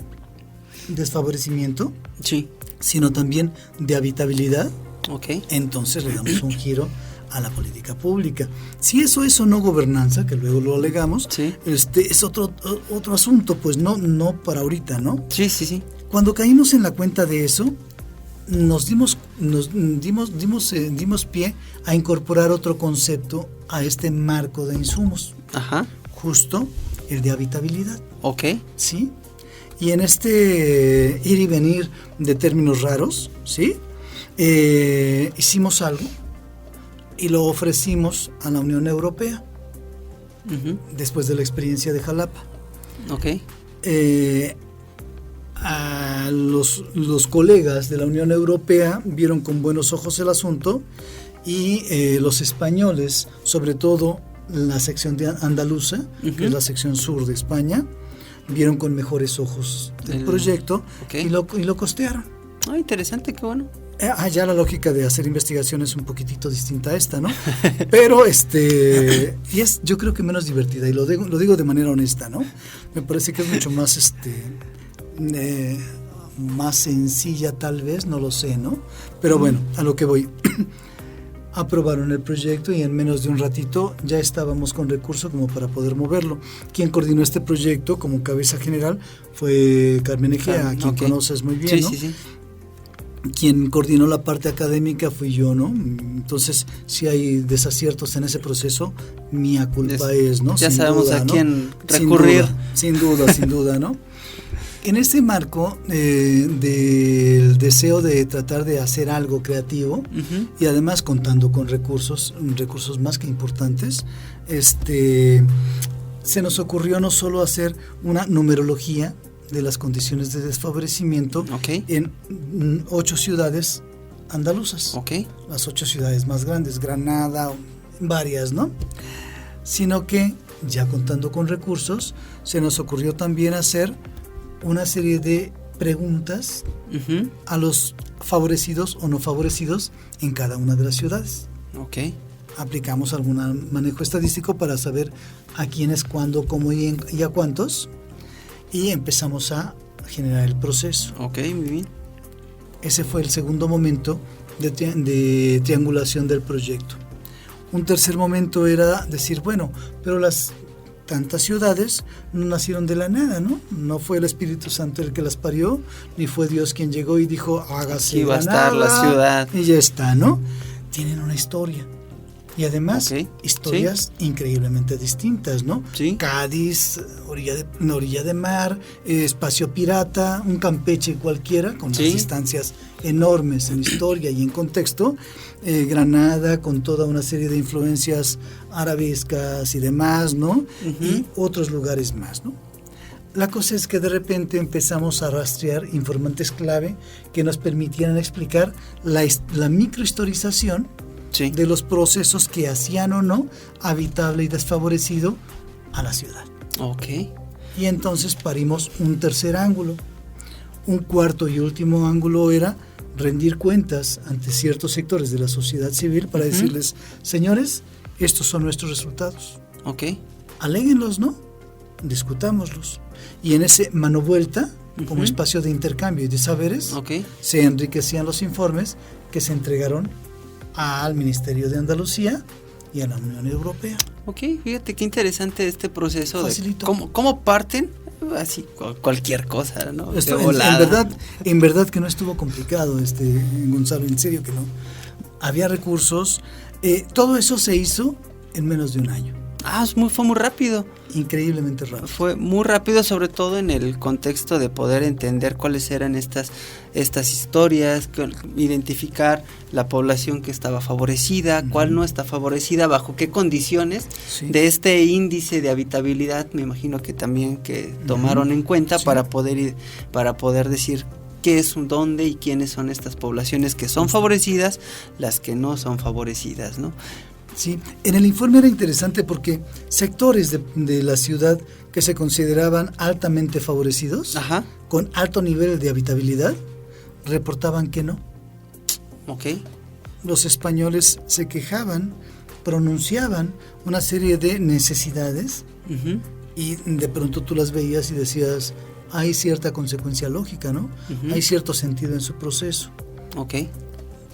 desfavorecimiento, sí, sino también de habitabilidad, okay, entonces le damos un giro a la política pública. Si eso es o no gobernanza, que luego lo alegamos, sí, es otro asunto, pues no para ahorita, ¿no? Sí. Cuando caímos en la cuenta de eso, nos dimos pie a incorporar otro concepto a este marco de insumos. Ajá. Justo el de habitabilidad. Ok. ¿Sí? Y en este ir y venir de términos raros, ¿sí? Hicimos algo y lo ofrecimos a la Unión Europea, uh-huh, después de la experiencia de Jalapa. Okay. A los colegas de la Unión Europea vieron con buenos ojos el asunto, y los españoles, sobre todo la sección de andaluza, uh-huh, que es la sección sur de España, vieron con mejores ojos el proyecto, okay, y lo costearon. Interesante, qué bueno. Ya la lógica de hacer investigación es un poquitito distinta a esta, ¿no? Pero y es, yo creo que menos divertida, y lo digo de manera honesta, ¿no? Me parece que es mucho más más sencilla, tal vez, no lo sé, ¿no? Pero bueno, a lo que voy. Aprobaron el proyecto y en menos de un ratito ya estábamos con recursos como para poder moverlo. Quien coordinó este proyecto como cabeza general fue Carmen Egea, a quien okay, conoces muy bien, ¿no? Sí. Quien coordinó la parte académica fui yo, ¿no? Entonces, si hay desaciertos en ese proceso, mía culpa es, ¿no? Ya sin sabemos duda, a ¿no? quién recurrir. Sin duda, ¿no? En este marco del deseo de tratar de hacer algo creativo, uh-huh, y además contando con recursos más que importantes, se nos ocurrió no solo hacer una numerología de las condiciones de desfavorecimiento, okay, en 8 ciudades andaluzas, okay, las 8 ciudades más grandes, Granada, varias, ¿no? Sino que, ya contando con recursos, se nos ocurrió también hacer una serie de preguntas, uh-huh, a los favorecidos o no favorecidos en cada una de las ciudades. Okay. Aplicamos algún manejo estadístico para saber a quiénes, cuándo, cómo y a cuántos, y empezamos a generar el proceso. Ok, muy bien. Ese fue el segundo momento de triangulación del proyecto. Un tercer momento era decir, bueno, pero las tantas ciudades no nacieron de la nada, ¿no? No fue el Espíritu Santo el que las parió, ni fue Dios quien llegó y dijo, hágase aquí va a estar la ciudad. Y ya está, ¿no? Tienen una historia. Y además, okay, historias, sí, increíblemente distintas, ¿no? Sí. Cádiz, orilla de mar, espacio pirata, un Campeche cualquiera, con, sí, unas distancias enormes en historia y en contexto, Granada con toda una serie de influencias arabescas y demás, ¿no? Uh-huh. Y otros lugares más, ¿no? La cosa es que de repente empezamos a rastrear informantes clave que nos permitieran explicar la microhistorización, sí, de los procesos que hacían o no habitable y desfavorecido a la ciudad. Okay. Y entonces parimos un tercer ángulo. Un cuarto y último ángulo era rendir cuentas ante ciertos sectores de la sociedad civil para, uh-huh, decirles, señores, estos son nuestros resultados. Okay. Aléguenlos, ¿no? Discutámoslos. Y en ese mano vuelta, uh-huh, como espacio de intercambio y de saberes, okay, se enriquecían los informes que se entregaron al Ministerio de Andalucía y a la Unión Europea. Ok, fíjate qué interesante este proceso. Facilito. De cómo parten así cualquier cosa, ¿no? Esto, en verdad que no estuvo complicado, Gonzalo, en serio que no. Había recursos, todo eso se hizo en menos de un año. Fue muy rápido. Increíblemente rápido. Fue muy rápido, sobre todo en el contexto de poder entender cuáles eran estas historias, identificar la población que estaba favorecida, uh-huh, cuál no está favorecida, bajo qué condiciones, sí, de este índice de habitabilidad, me imagino que también que tomaron, uh-huh, en cuenta, sí, para poder decir qué es, dónde y quiénes son estas poblaciones que son favorecidas, las que no son favorecidas, ¿no? Sí, en el informe era interesante porque sectores de la ciudad que se consideraban altamente favorecidos, ajá, con alto nivel de habitabilidad, reportaban que no. Okay. Los españoles se quejaban, pronunciaban una serie de necesidades, uh-huh, y de pronto tú las veías y decías, hay cierta consecuencia lógica, ¿no? Uh-huh. Hay cierto sentido en su proceso. Okay.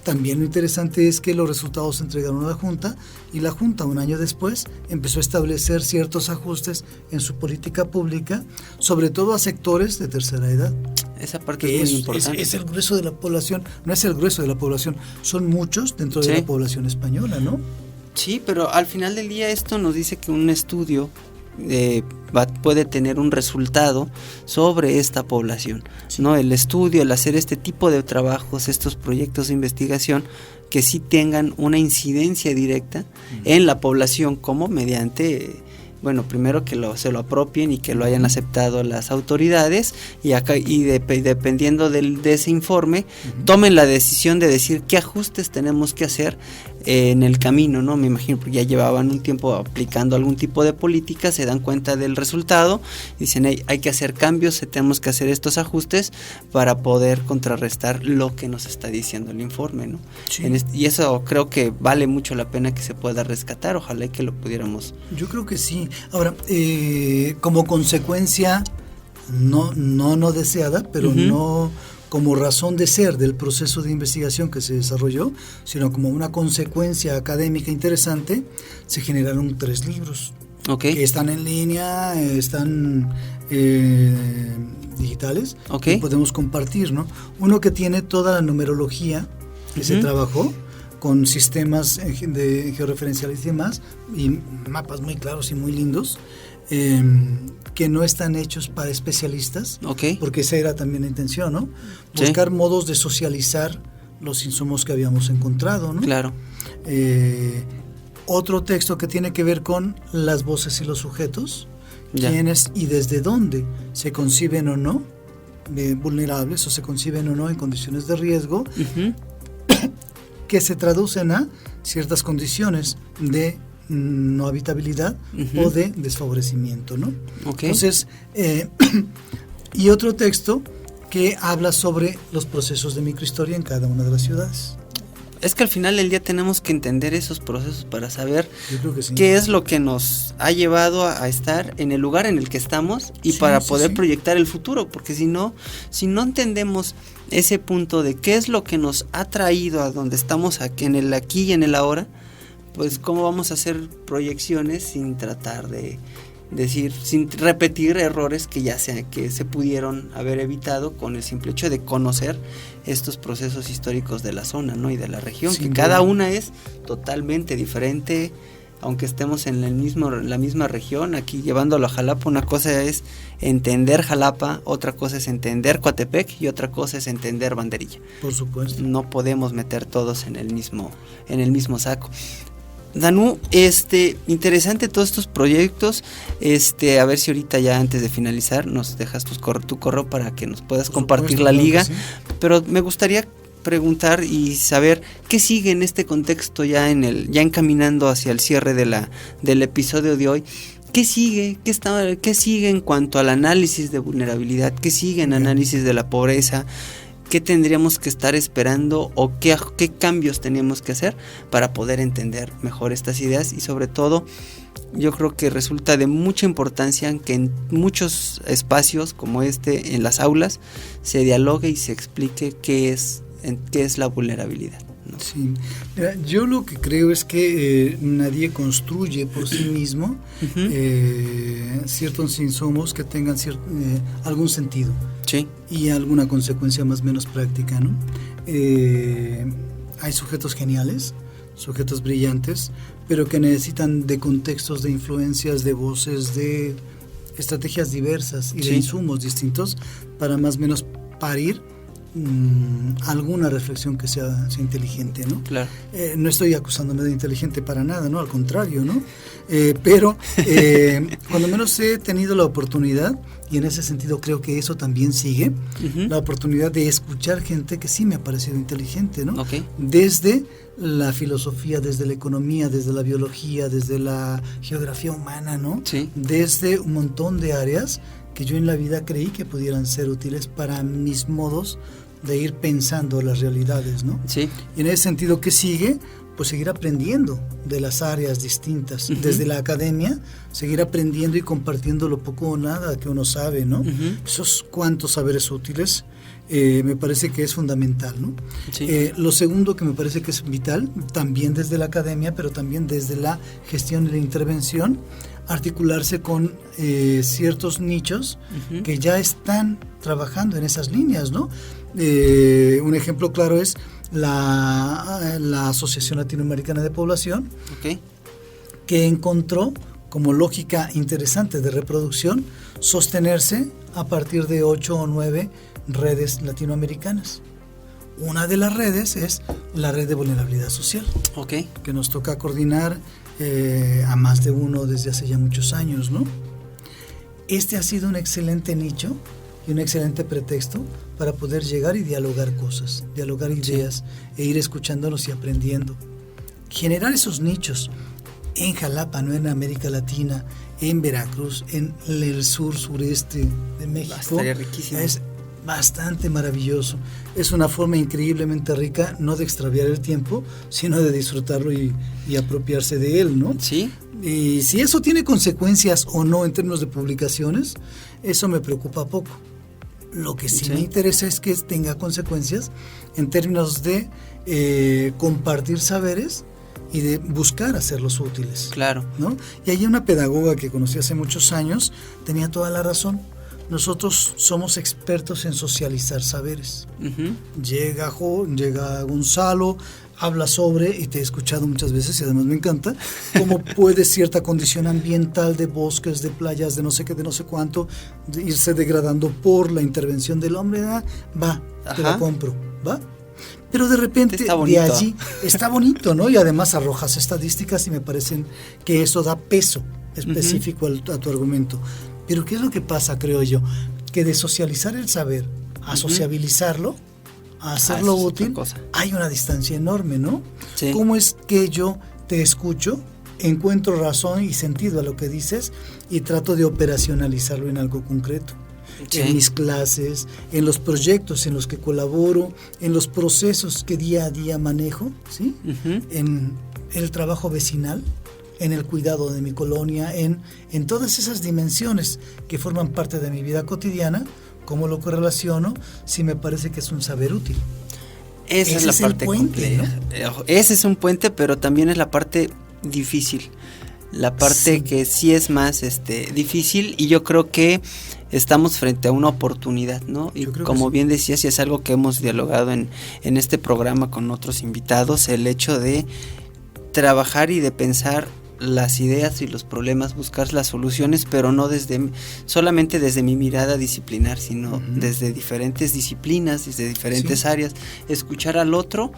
También lo interesante es que los resultados se entregaron a la Junta y la Junta, un año después, empezó a establecer ciertos ajustes en su política pública, sobre todo a sectores de tercera edad. Esa parte es muy importante. Es el grueso de la población, no es el grueso de la población, son muchos dentro, sí, de la población española, ¿no? Sí, pero al final del día esto nos dice que un estudio puede tener un resultado sobre esta población, sí, ¿no? El estudio, el hacer este tipo de trabajos, estos proyectos de investigación que sí tengan una incidencia directa, uh-huh, en la población, como mediante, bueno, primero que se lo apropien y que lo hayan aceptado las autoridades y dependiendo de ese informe, uh-huh, tomen la decisión de decir qué ajustes tenemos que hacer en el camino, ¿no? Me imagino porque ya llevaban un tiempo aplicando algún tipo de política, se dan cuenta del resultado, dicen hay que hacer cambios, tenemos que hacer estos ajustes para poder contrarrestar lo que nos está diciendo el informe, ¿no? Sí. Y eso creo que vale mucho la pena que se pueda rescatar, ojalá que lo pudiéramos. Yo creo que sí. Ahora, como consecuencia no deseada, pero, uh-huh, no como razón de ser del proceso de investigación que se desarrolló, sino como una consecuencia académica interesante, se generaron 3 libros, okay, que están en línea, están digitales, okay, que podemos compartir, ¿no? Uno que tiene toda la numerología que, uh-huh, se trabajó con sistemas de georreferenciales y demás, y mapas muy claros y muy lindos. que no están hechos para especialistas, Okay. porque esa era también la intención, ¿no? Buscar modos de socializar los insumos que habíamos encontrado, ¿no? Claro. Otro texto que tiene que ver con las voces y los sujetos, Ya. quiénes y desde dónde se conciben o no vulnerables o se conciben o no en condiciones de riesgo, Ujú. que se traducen a ciertas condiciones de no habitabilidad Ujú. o de desfavorecimiento, ¿no? Okay. Entonces, y otro texto que habla sobre los procesos de microhistoria en cada una de las ciudades. Es que al final del día tenemos que entender esos procesos para saber Yo creo que sí. qué es lo que nos ha llevado a estar en el lugar en el que estamos y Sí, para sí, poder sí. proyectar el futuro, porque si no entendemos ese punto de qué es lo que nos ha traído a donde estamos aquí, en el aquí y en el ahora, pues cómo vamos a hacer proyecciones sin tratar de decir, sin repetir errores que se pudieron haber evitado con el simple hecho de conocer estos procesos históricos de la zona, ¿no? Y de la región, Sin que cada duda. una es totalmente diferente, aunque estemos en la misma región. Aquí llevándolo a Jalapa, una cosa es entender Jalapa, otra cosa es entender Coatepec y otra cosa es entender Banderilla. Por supuesto. No podemos meter todos en el mismo saco. Danu, interesante todos estos proyectos. A ver si ahorita ya antes de finalizar nos dejas tu correo para que nos puedas Por compartir supuesto, la claro que liga. sí. Pero me gustaría preguntar y saber qué sigue en este contexto ya encaminando hacia el cierre del episodio de hoy. ¿Qué sigue? ¿Qué sigue en cuanto al análisis de vulnerabilidad? ¿Qué sigue en análisis de la pobreza? ¿Qué tendríamos que estar esperando o qué cambios teníamos que hacer para poder entender mejor estas ideas? Y sobre todo, yo creo que resulta de mucha importancia que en muchos espacios como en las aulas, se dialogue y se explique qué es la vulnerabilidad, ¿no? Sí. Mira, yo lo que creo es que nadie construye por sí mismo ciertos insumos que tengan algún sentido. Sí. Y alguna consecuencia más o menos práctica, ¿no? Hay sujetos geniales, sujetos brillantes, pero que necesitan de contextos, de influencias, de voces, de estrategias diversas y de insumos distintos para más o menos parir alguna reflexión que sea inteligente, ¿no? Claro. No estoy acusándome de inteligente para nada, ¿no? Al contrario, ¿no? Pero cuando menos he tenido la oportunidad, y en ese sentido creo que eso también sigue, la oportunidad de escuchar gente que sí me ha parecido inteligente, ¿no? Okay. Desde la filosofía, desde la economía, desde la biología, desde la geografía humana, ¿no? Sí. Desde un montón de áreas que yo en la vida creí que pudieran ser útiles para mis modos de ir pensando las realidades, ¿no? Sí. Y en ese sentido, ¿qué sigue? Pues seguir aprendiendo de las áreas distintas, desde la academia, seguir aprendiendo y compartiendo lo poco o nada que uno sabe, ¿no? Esos cuantos saberes útiles me parece que es fundamental, ¿no? Sí. Lo segundo que me parece que es vital, también desde la academia, pero también desde la gestión y la intervención, articularse con ciertos nichos que ya están trabajando en esas líneas, ¿no? Un ejemplo claro es la Asociación Latinoamericana de Población, Okay. que encontró como lógica interesante de reproducción sostenerse a partir de 8 o 9 redes latinoamericanas. Una de las redes es la red de vulnerabilidad social, Okay. que nos toca coordinar a más de uno desde hace ya muchos años, ¿no? Este ha sido un excelente nicho y un excelente pretexto para poder llegar y dialogar cosas, dialogar ideas e ir escuchándonos y aprendiendo. Generar esos nichos en Jalapa, no en América Latina, en Veracruz, en el sureste de México, Estaría riquísimo. es bastante maravilloso. Es una forma increíblemente rica, no de extraviar el tiempo, sino de disfrutarlo y apropiarse de él, ¿no? Sí. Y si eso tiene consecuencias o no en términos de publicaciones, eso me preocupa poco. Lo que sí me interesa es que tenga consecuencias en términos de compartir saberes y de buscar hacerlos útiles. Claro. ¿No? Y hay una pedagoga que conocí hace muchos años, tenía toda la razón. Nosotros somos expertos en socializar saberes. Llega Gonzalo, habla sobre, y te he escuchado muchas veces y además me encanta, cómo puede cierta condición ambiental de bosques, de playas, de no sé qué, de no sé cuánto, de irse degradando por la intervención del hombre. Va, te la compro, ¿va? Pero de repente de allí está bonito, ¿no? Y además arrojas estadísticas y me parecen que eso da peso específico a tu argumento. Pero ¿qué es lo que pasa, creo yo? Que de socializar el saber a sociabilizarlo, a hacerlo útil, hay una distancia enorme, ¿no? Sí. ¿Cómo es que yo te escucho, encuentro razón y sentido a lo que dices y trato de operacionalizarlo en algo concreto? Sí. En mis clases, en los proyectos en los que colaboro, en los procesos que día a día manejo, ¿sí? En el trabajo vecinal, en el cuidado de mi colonia, en todas esas dimensiones que forman parte de mi vida cotidiana. ¿Cómo lo correlaciono? Si me parece que es un saber útil. Esa es la parte compleja, ¿no? Ese es un puente, pero también es la parte difícil. La parte que sí es más difícil, y yo creo que estamos frente a una oportunidad, ¿no? Y como bien decías, y es algo que hemos dialogado en este programa con otros invitados, el hecho de trabajar y de pensar las ideas y los problemas, buscar las soluciones, pero no solamente desde mi mirada disciplinar, sino desde diferentes disciplinas, desde diferentes áreas, escuchar al otro,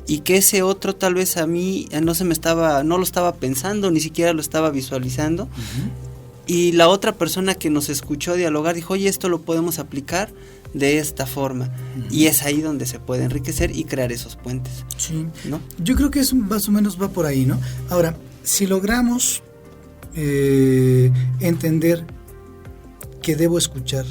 y que ese otro tal vez a mí no lo estaba pensando, ni siquiera lo estaba visualizando, y la otra persona que nos escuchó dialogar dijo, oye, esto lo podemos aplicar de esta forma, y es ahí donde se puede enriquecer y crear esos puentes, ¿no? Yo creo que eso más o menos va por ahí, ¿no? Ahora, si logramos entender que debo escuchar,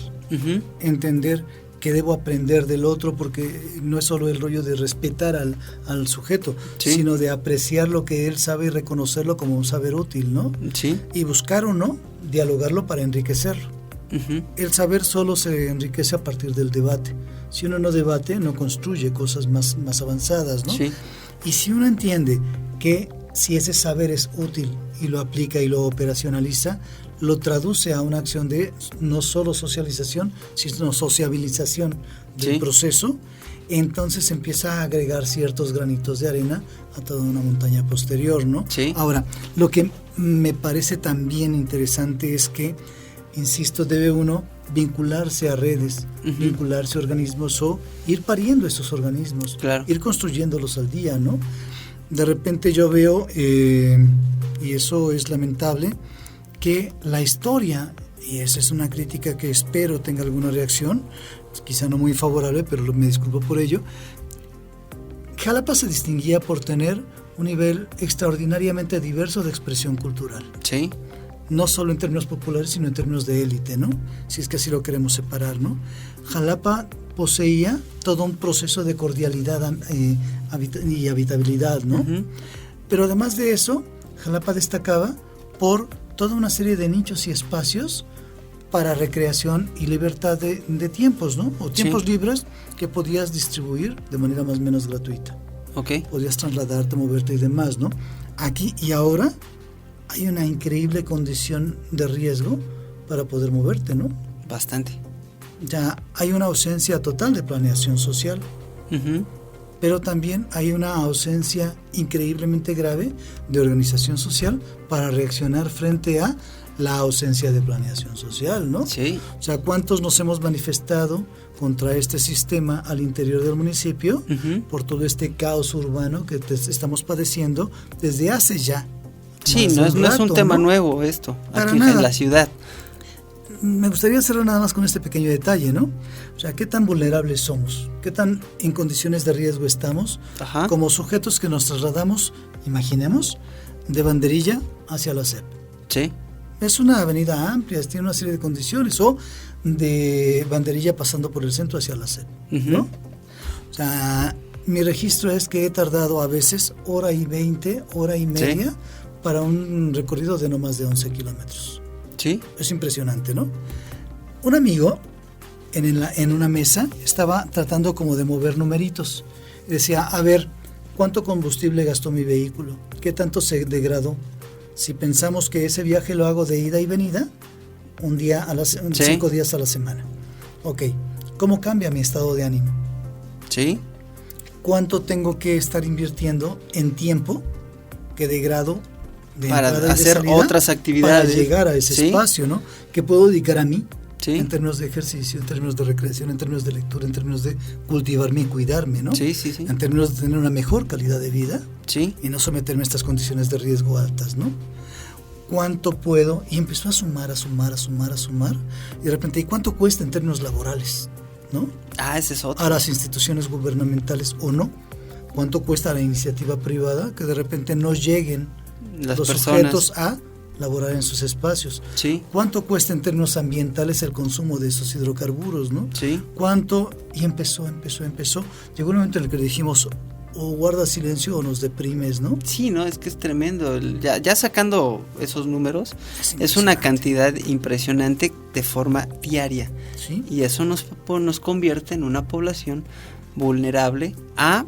entender que debo aprender del otro, porque no es solo el rollo de respetar al sujeto, sino de apreciar lo que él sabe y reconocerlo como un saber útil, ¿no? Sí. Y buscar o no, dialogarlo para enriquecerlo. El saber solo se enriquece a partir del debate. Si uno no debate, no construye cosas más avanzadas, ¿no? Sí. Y si uno entiende que si ese saber es útil y lo aplica y lo operacionaliza, lo traduce a una acción de no solo socialización, sino sociabilización del proceso, entonces empieza a agregar ciertos granitos de arena a toda una montaña posterior, ¿no? Sí. Ahora, lo que me parece también interesante es que, insisto, debe uno vincularse a redes, vincularse a organismos o ir pariendo esos organismos, ir construyéndolos al día, ¿no? De repente yo veo, y eso es lamentable, que la historia, y esa es una crítica que espero tenga alguna reacción, quizá no muy favorable, pero me disculpo por ello, Jalapa se distinguía por tener un nivel extraordinariamente diverso de expresión cultural. Sí. No solo en términos populares, sino en términos de élite, ¿no? Si es que así lo queremos separar, ¿no? Jalapa poseía todo un proceso de cordialidad y habitabilidad, ¿no? Pero además de eso, Jalapa destacaba por toda una serie de nichos y espacios para recreación y libertad de tiempos, ¿no? O tiempos libres que podías distribuir de manera más o menos gratuita. Podías trasladarte, moverte y demás, ¿no? Aquí y ahora hay una increíble condición de riesgo para poder moverte, ¿no? Bastante. Ya hay una ausencia total de planeación social, pero también hay una ausencia increíblemente grave de organización social para reaccionar frente a la ausencia de planeación social, ¿no? Sí. O sea, ¿cuántos nos hemos manifestado contra este sistema al interior del municipio por todo este caos urbano que estamos padeciendo desde hace ya? Sí, no es un tema nuevo esto, aquí en la ciudad. Me gustaría cerrar nada más con este pequeño detalle, ¿no? O sea, ¿qué tan vulnerables somos? ¿Qué tan en condiciones de riesgo estamos como sujetos que nos trasladamos, imaginemos, de Banderilla hacia la SEP? Sí. Es una avenida amplia, tiene una serie de condiciones, o de Banderilla pasando por el centro hacia la SEP, ¿no? O sea, mi registro es que he tardado a veces hora y 20, hora y media para un recorrido de no más de 11 kilómetros. Sí. Es impresionante, ¿no? Un amigo en una mesa estaba tratando como de mover numeritos. Decía, a ver, ¿cuánto combustible gastó mi vehículo? ¿Qué tanto se degradó? Si pensamos que ese viaje lo hago de ida y venida, 5 días a la semana. Ok, ¿cómo cambia mi estado de ánimo? Sí. ¿Cuánto tengo que estar invirtiendo en tiempo que degrado de para entrada y de hacer salida, otras actividades, para llegar a ese espacio, ¿no? Que puedo dedicar a mí, sí, en términos de ejercicio, en términos de recreación, en términos de lectura, en términos de cultivarme y cuidarme, ¿no? Sí, sí, sí. En términos de tener una mejor calidad de vida, Sí. y no someterme a estas condiciones de riesgo altas, ¿no? ¿Cuánto puedo? Y empezó a sumar, y de repente, ¿y cuánto cuesta en términos laborales, ¿no? Ese es otro. A las instituciones gubernamentales o no. ¿Cuánto cuesta a la iniciativa privada que de repente no lleguen Las los personas. sujetos a laborar en sus espacios? Sí. ¿Cuánto cuesta en términos ambientales el consumo de esos hidrocarburos, no? Sí. ¿Cuánto? Y empezó. Llegó un momento en el que le dijimos, o guardas silencio o nos deprimes, ¿no? Sí, no, es que es tremendo. Ya sacando esos números, es una impresionante. cantidad impresionante de forma diaria. ¿Sí? Y eso nos convierte en una población vulnerable a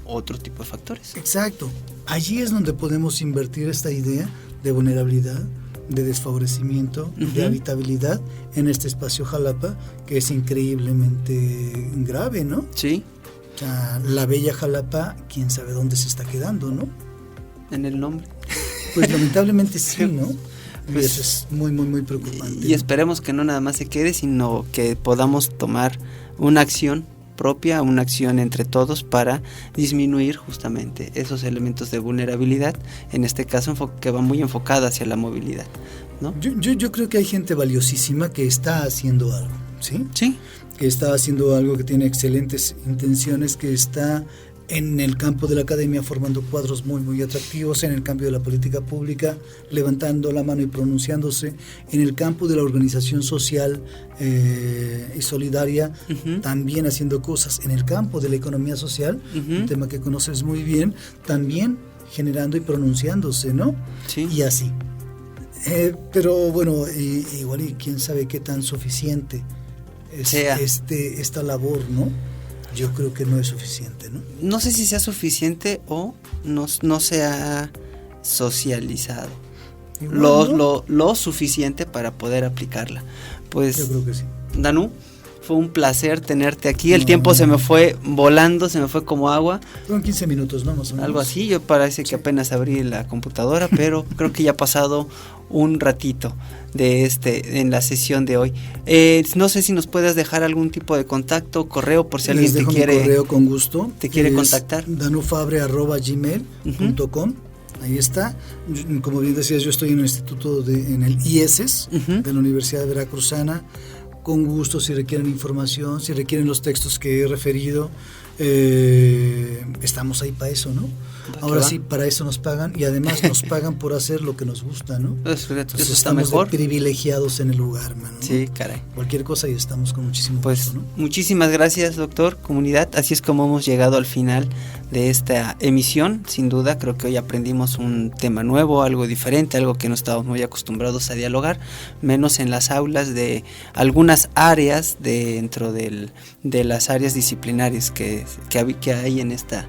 otro tipo de factores. Exacto. Allí es donde podemos invertir esta idea de vulnerabilidad, de desfavorecimiento, de habitabilidad en este espacio Jalapa, que es increíblemente grave, ¿no? Sí, O sea, la bella Jalapa, quién sabe dónde se está quedando, ¿no? en el nombre. Pues lamentablemente sí, ¿no? Y Pues, eso es muy, muy, muy preocupante. Y esperemos que no nada más se quede, sino que podamos tomar una acción propia, una acción entre todos para disminuir justamente esos elementos de vulnerabilidad, en este caso que va muy enfocada hacia la movilidad, ¿no? Yo creo que hay gente valiosísima que está haciendo algo, ¿sí? Sí. Que está haciendo algo, que tiene excelentes intenciones, que está en el campo de la academia formando cuadros muy, muy atractivos, en el campo de la política pública, levantando la mano y pronunciándose, en el campo de la organización social y solidaria, también haciendo cosas, en el campo de la economía social, un tema que conoces muy bien, también generando y pronunciándose, ¿no? Sí. Y así. Pero bueno, igual y quién sabe qué tan suficiente es esta labor, ¿no? Yo creo que no es suficiente, ¿no? No sé si sea suficiente o no se ha socializado lo suficiente para poder aplicarla. Pues, yo creo que sí. Danú, fue un placer tenerte aquí. El tiempo se me fue volando, se me fue como agua. Fueron 15 minutos, ¿no? Más o menos. Algo así, yo parece que apenas abrí la computadora, pero creo que ya ha pasado un ratito en la sesión de hoy. No sé si nos puedes dejar algún tipo de contacto, correo, por si alguien te quiere. Mi correo con gusto. Te quiere contactar. danufabre@gmail.com. Ahí está. Como bien decías, yo estoy en el instituto en el IESES de la Universidad Veracruzana. Con gusto, si requieren información, si requieren los textos que he referido, estamos ahí para eso, ¿no? Ahora sí, para eso nos pagan, y además nos pagan por hacer lo que nos gusta, ¿no? Eso está estamos mejor. Privilegiados en el lugar, mano, ¿no? Sí, caray. Cualquier cosa y estamos con muchísimo gusto, ¿no? Muchísimas gracias, doctor, comunidad. Así es como hemos llegado al final de esta emisión. Sin duda, creo que hoy aprendimos un tema nuevo, algo diferente, algo que no estábamos muy acostumbrados a dialogar, menos en las aulas de algunas áreas dentro de las áreas disciplinarias que hay en esta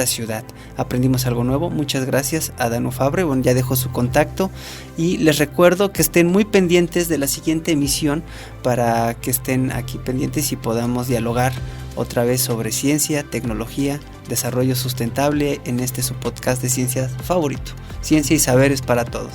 ciudad. Aprendimos algo nuevo. Muchas gracias a Danú Fabre. Bueno, ya dejó su contacto y les recuerdo que estén muy pendientes de la siguiente emisión para que estén aquí pendientes y podamos dialogar otra vez sobre ciencia, tecnología, desarrollo sustentable en su podcast de ciencias favorito, Ciencia y Saberes para Todos.